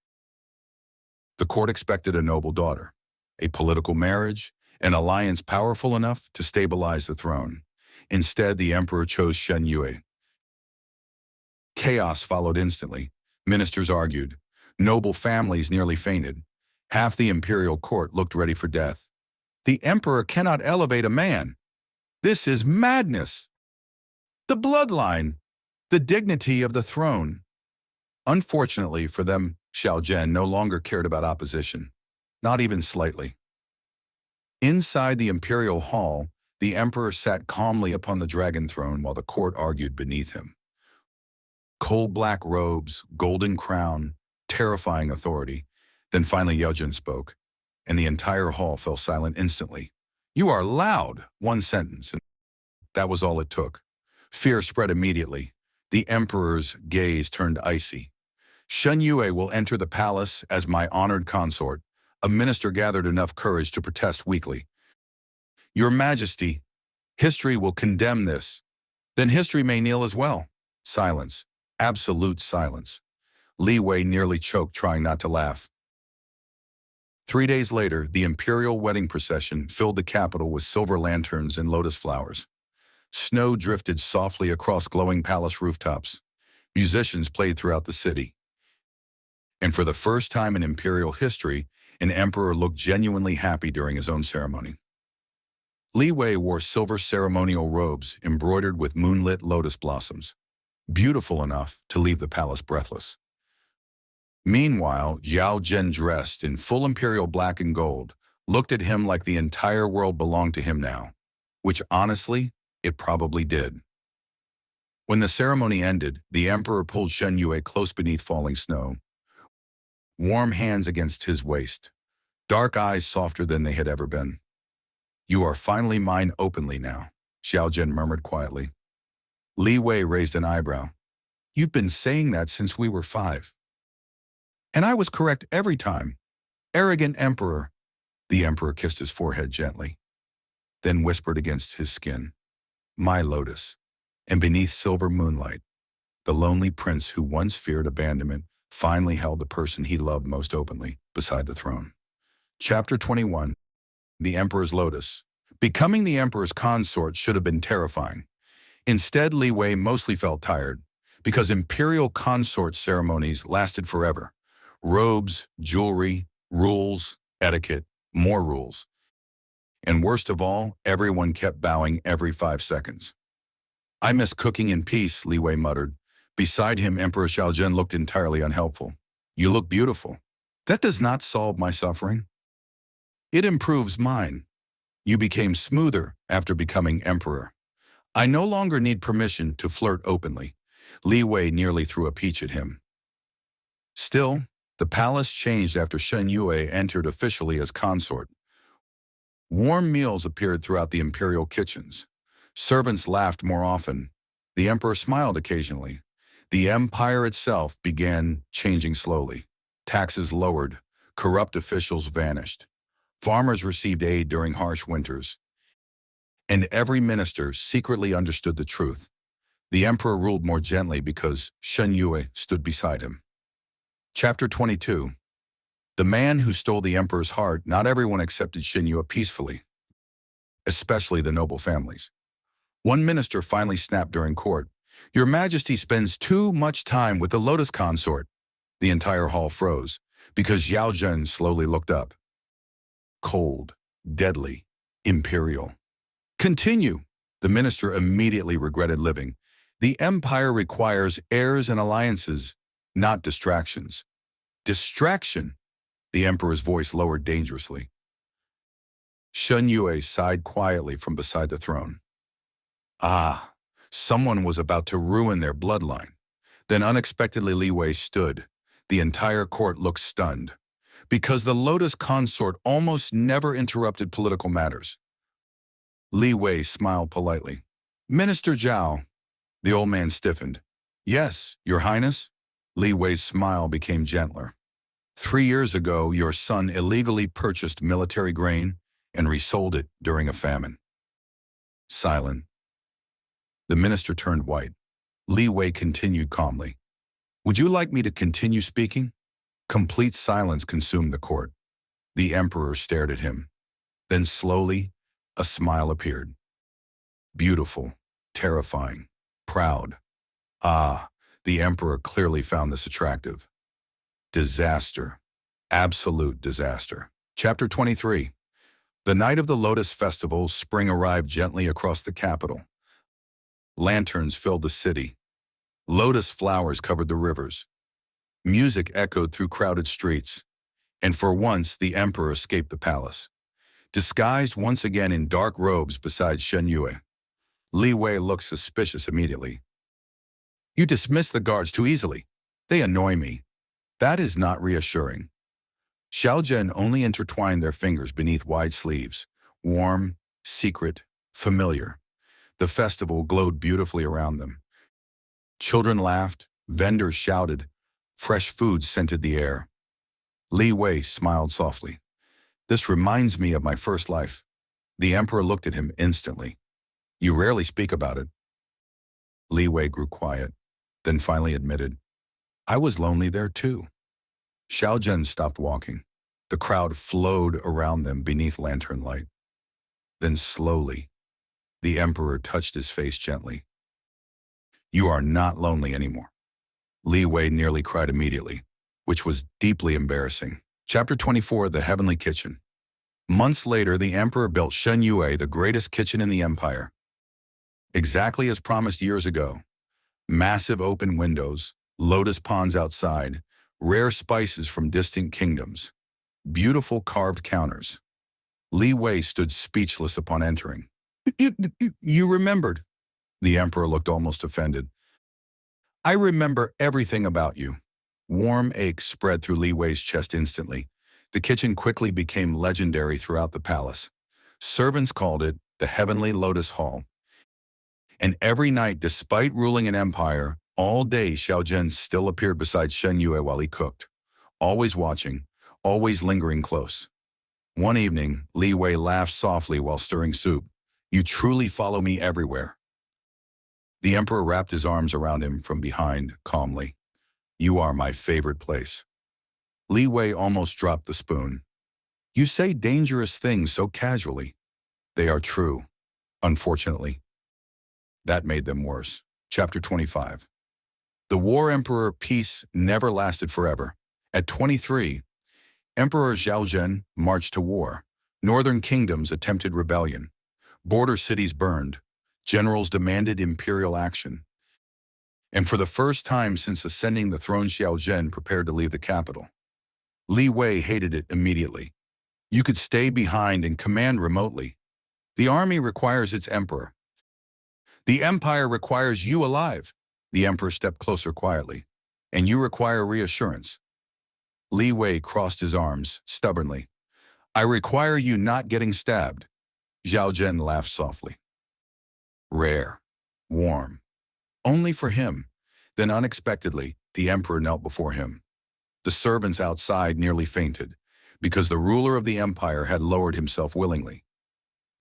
The court expected a noble daughter, a political marriage, an alliance powerful enough to stabilize the throne. Instead, the emperor chose Shen Yue. Chaos followed instantly. Ministers argued. Noble families nearly fainted. Half the imperial court looked ready for death. The emperor cannot elevate a man. This is madness. The bloodline, the dignity of the throne. Unfortunately for them, Xiao Zhen no longer cared about opposition, not even slightly. Inside the imperial hall, the emperor sat calmly upon the dragon throne while the court argued beneath him. Coal-black robes, golden crown, terrifying authority. Then finally Yao Jun spoke, and the entire hall fell silent instantly. You are loud, one sentence, and that was all it took. Fear spread immediately. The emperor's gaze turned icy. Shen Yue will enter the palace as my honored consort. A minister gathered enough courage to protest weakly. Your Majesty, history will condemn this. Then history may kneel as well. Silence. Absolute silence. Li Wei nearly choked, trying not to laugh. 3 days later, the imperial wedding procession filled the capital with silver lanterns and lotus flowers. Snow drifted softly across glowing palace rooftops. Musicians played throughout the city. And for the first time in imperial history, an emperor looked genuinely happy during his own ceremony. Li Wei wore silver ceremonial robes embroidered with moonlit lotus blossoms, beautiful enough to leave the palace breathless. Meanwhile, Xiao Zhen, dressed in full imperial black and gold, looked at him like the entire world belonged to him now, which honestly, it probably did. When the ceremony ended, the emperor pulled Shen Yue close beneath falling snow, warm hands against his waist, dark eyes softer than they had ever been. You are finally mine openly now, Xiao Zhen murmured quietly. Li Wei raised an eyebrow. You've been saying that since we were 5. And I was correct every time. Arrogant emperor. The emperor kissed his forehead gently, then whispered against his skin. My Lotus. And beneath silver moonlight, the lonely prince who once feared abandonment finally held the person he loved most openly beside the throne. Chapter 21. The Emperor's Lotus. Becoming the Emperor's consort should have been terrifying. Instead, Li Wei mostly felt tired, because imperial consort ceremonies lasted forever. Robes, jewelry, rules, etiquette, more rules. And worst of all, everyone kept bowing every 5 seconds. I miss cooking in peace, Li Wei muttered. Beside him, Emperor Xiao Zhen looked entirely unhelpful. You look beautiful. That does not solve my suffering. It improves mine. You became smoother after becoming emperor. I no longer need permission to flirt openly. Li Wei nearly threw a peach at him. Still, the palace changed after Shen Yue entered officially as consort. Warm meals appeared throughout the imperial kitchens. Servants laughed more often. The emperor smiled occasionally. The empire itself began changing slowly. Taxes lowered. Corrupt officials vanished. Farmers received aid during harsh winters. And every minister secretly understood the truth. The emperor ruled more gently because Shen Yue stood beside him. Chapter 22. The man who stole the emperor's heart. Not everyone accepted Shen Yue peacefully, especially the noble families. One minister finally snapped during court. "Your Majesty spends too much time with the Lotus consort." The entire hall froze, because Xiao Zhen slowly looked up. Cold, deadly, imperial. "Continue." The minister immediately regretted living. "The empire requires heirs and alliances, not distractions." "Distraction?" The emperor's voice lowered dangerously. Shen Yue sighed quietly from beside the throne. Ah, someone was about to ruin their bloodline. Then unexpectedly Li Wei stood. The entire court looked stunned, because the Lotus consort almost never interrupted political matters. Li Wei smiled politely. "Minister Zhao." The old man stiffened. "Yes, Your Highness?" Li Wei's smile became gentler. 3 years ago, your son illegally purchased military grain and resold it during a famine. Silent. The minister turned white. Li Wei continued calmly. "Would you like me to continue speaking?" Complete silence consumed the court. The emperor stared at him. Then slowly, a smile appeared. Beautiful, terrifying, proud. Ah, the emperor clearly found this attractive. Disaster. Absolute disaster. Chapter 23. The night of the Lotus Festival, spring arrived gently across the capital. Lanterns filled the city. Lotus flowers covered the rivers. Music echoed through crowded streets. And for once, the emperor escaped the palace, disguised once again in dark robes beside Shen Yue. Li Wei looked suspicious immediately. "You dismiss the guards too easily. They annoy me." "That is not reassuring." Xiao Zhen only intertwined their fingers beneath wide sleeves, warm, secret, familiar. The festival glowed beautifully around them. Children laughed, vendors shouted, fresh food scented the air. Li Wei smiled softly. "This reminds me of my first life." The emperor looked at him instantly. "You rarely speak about it." Li Wei grew quiet, then finally admitted, "I was lonely there too." Xiao Zhen stopped walking. The crowd flowed around them beneath lantern light. Then slowly, the emperor touched his face gently. "You are not lonely anymore." Li Wei nearly cried immediately, which was deeply embarrassing. Chapter 24, The Heavenly Kitchen. Months later, the emperor built Shen Yue, the greatest kitchen in the empire. Exactly as promised years ago. Massive open windows, lotus ponds outside, rare spices from distant kingdoms, beautiful carved counters. Li Wei stood speechless upon entering. You remembered." The emperor looked almost offended. "I remember everything about you." Warm ache spread through Li Wei's chest instantly. The kitchen quickly became legendary throughout the palace. Servants called it the Heavenly Lotus Hall. And every night, despite ruling an empire, all day Xiao Zhen still appeared beside Shen Yue while he cooked, always watching, always lingering close. One evening, Li Wei laughed softly while stirring soup. "You truly follow me everywhere." The emperor wrapped his arms around him from behind, calmly. "You are my favorite place." Li Wei almost dropped the spoon. "You say dangerous things so casually." "They are true, unfortunately." That made them worse. Chapter 25. The war emperor peace never lasted forever. At 23, Emperor Xiao Zhen marched to war. Northern kingdoms attempted rebellion. Border cities burned. Generals demanded imperial action. And for the first time since ascending the throne, Xiao Zhen prepared to leave the capital. Li Wei hated it immediately. "You could stay behind and command remotely. The army requires its emperor. The empire requires you alive." The emperor stepped closer quietly. "And you require reassurance." Li Wei crossed his arms, stubbornly. "I require you not getting stabbed." Xiao Zhen laughed softly. Rare. Warm. Only for him. Then unexpectedly, the emperor knelt before him. The servants outside nearly fainted, because the ruler of the empire had lowered himself willingly.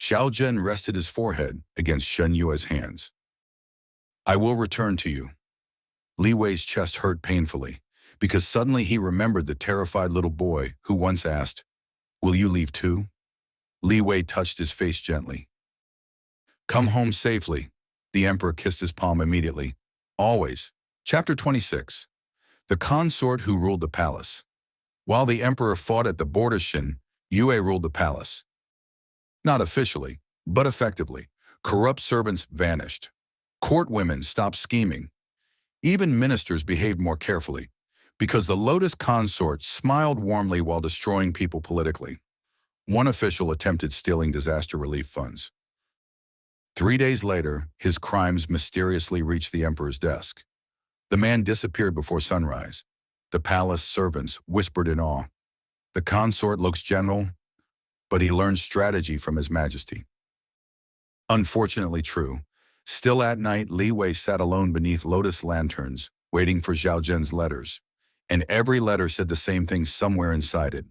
Xiao Zhen rested his forehead against Shen Yue's hands. "I will return to you." Li Wei's chest hurt painfully, because suddenly he remembered the terrified little boy who once asked, "Will you leave too?" Li Wei touched his face gently. Come home safely. The emperor kissed his palm immediately. Always. Chapter 26. The consort who ruled the palace. While the emperor fought at the border, Shin Yue ruled the palace. Not officially, but effectively. Corrupt servants vanished. Court women stopped scheming. Even ministers behaved more carefully, because the Lotus consort smiled warmly while destroying people politically. One official attempted stealing disaster relief funds. 3 days later, his crimes mysteriously reached the emperor's desk. The man disappeared before sunrise. The palace servants whispered in awe. The consort looks gentle, but he learned strategy from His Majesty. Unfortunately true. Still at night, Li Wei sat alone beneath lotus lanterns, waiting for Zhao Zhen's letters. And every letter said the same thing somewhere inside it.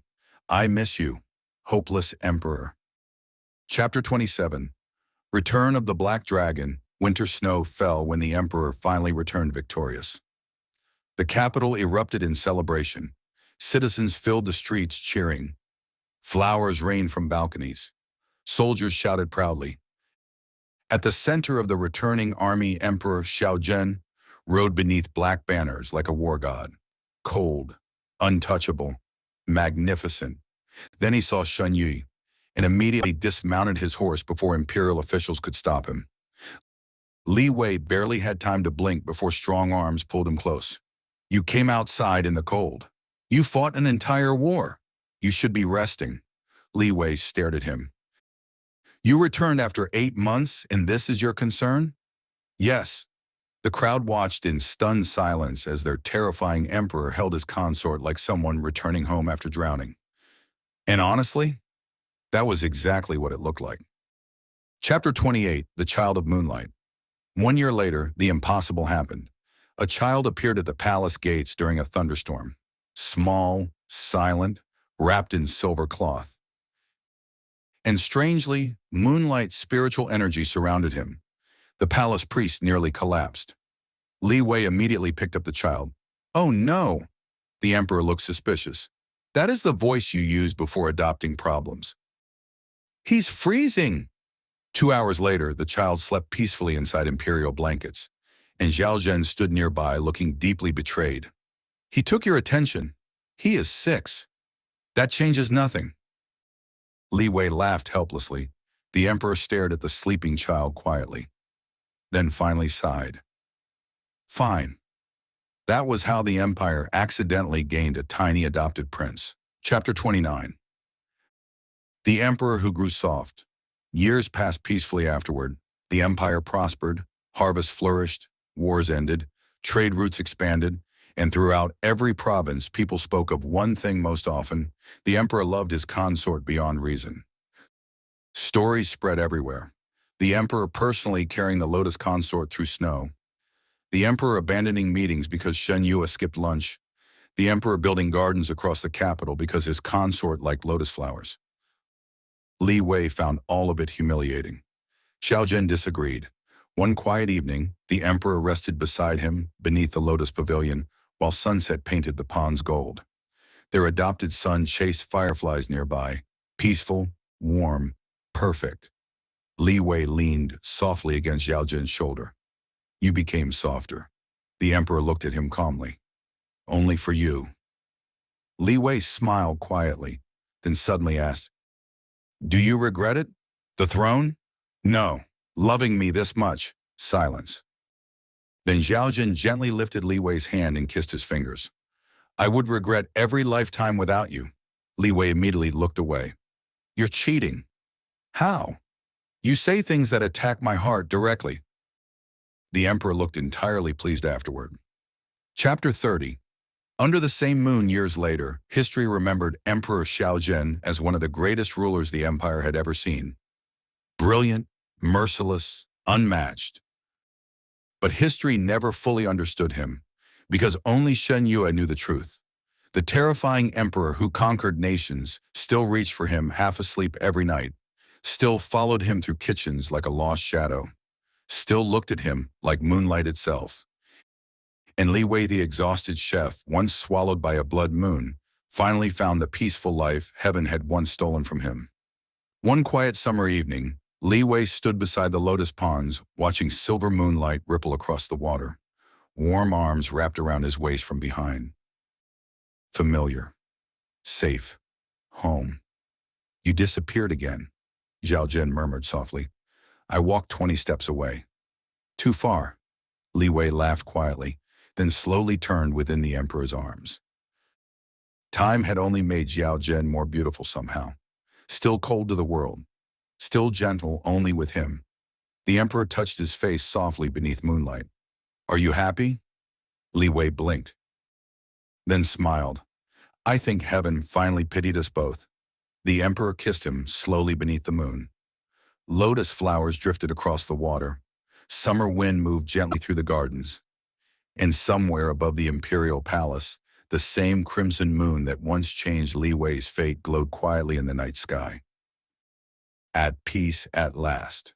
I miss you, hopeless emperor. Chapter 27. Return of the Black Dragon. Winter snow fell when the emperor finally returned victorious. The capital erupted in celebration. Citizens filled the streets cheering. Flowers rained from balconies. Soldiers shouted proudly. At the center of the returning army, Emperor Zhao Zhen rode beneath black banners like a war god. Cold, untouchable, magnificent. Then he saw Shen Yue and immediately dismounted his horse before imperial officials could stop him. Li Wei barely had time to blink before strong arms pulled him close. You came outside in the cold. You fought an entire war. You should be resting. Li Wei stared at him. You returned after 8 months, and this is your concern? Yes. The crowd watched in stunned silence as their terrifying emperor held his consort like someone returning home after drowning. And honestly, that was exactly what it looked like. Chapter 28, The Child of Moonlight. 1 year later, the impossible happened. A child appeared at the palace gates during a thunderstorm. Small, silent, wrapped in silver cloth. And strangely, moonlight spiritual energy surrounded him. The palace priest nearly collapsed. Li Wei immediately picked up the child. Oh no! The emperor looked suspicious. That is the voice you used before adopting problems. He's freezing! 2 hours later, the child slept peacefully inside imperial blankets, and Zhao Zhen stood nearby looking deeply betrayed. He took your attention. He is 6. That changes nothing. Li Wei laughed helplessly. The emperor stared at the sleeping child quietly, then finally sighed. Fine. That was how the empire accidentally gained a tiny adopted prince. Chapter 29. The emperor who grew soft. Years passed peacefully afterward. The empire prospered, harvests flourished, wars ended, trade routes expanded, and throughout every province, people spoke of one thing most often: the emperor loved his consort beyond reason. Stories spread everywhere. The emperor personally carrying the Lotus consort through snow. The emperor abandoning meetings because Shen Yue skipped lunch. The emperor building gardens across the capital because his consort liked lotus flowers. Li Wei found all of it humiliating. Zhao Zhen disagreed. One quiet evening, the emperor rested beside him beneath the Lotus pavilion while sunset painted the ponds gold. Their adopted son chased fireflies nearby, peaceful, warm, perfect. Li Wei leaned softly against Zhao Zhen's shoulder. You became softer. The emperor looked at him calmly. Only for you. Li Wei smiled quietly, then suddenly asked, Do you regret it? The throne? No. Loving me this much? Silence. Then Zhao Zhen gently lifted Li Wei's hand and kissed his fingers. I would regret every lifetime without you. Li Wei immediately looked away. You're cheating. How? You say things that attack my heart directly. The emperor looked entirely pleased afterward. Chapter 30. Under the same moon years later, history remembered Emperor Zhao Zhen as one of the greatest rulers the empire had ever seen. Brilliant, merciless, unmatched. But history never fully understood him, because only Shen Yue knew the truth. The terrifying emperor who conquered nations still reached for him half asleep every night, still followed him through kitchens like a lost shadow, still looked at him like moonlight itself. And Li Wei, the exhausted chef, once swallowed by a blood moon, finally found the peaceful life heaven had once stolen from him. One quiet summer evening, Li Wei stood beside the lotus ponds, watching silver moonlight ripple across the water, warm arms wrapped around his waist from behind. Familiar. Safe. Home. You disappeared again, Zhao Jin murmured softly. I walked 20 steps away. Too far. Li Wei laughed quietly, then slowly turned within the emperor's arms. Time had only made Zhao Jin more beautiful somehow. Still cold to the world. Still gentle only with him. The emperor touched his face softly beneath moonlight. Are you happy? Li Wei blinked, then smiled. I think heaven finally pitied us both. The emperor kissed him slowly beneath the moon. Lotus flowers drifted across the water. Summer wind moved gently through the gardens. And somewhere above the imperial palace, the same crimson moon that once changed Li Wei's fate glowed quietly in the night sky. At peace at last.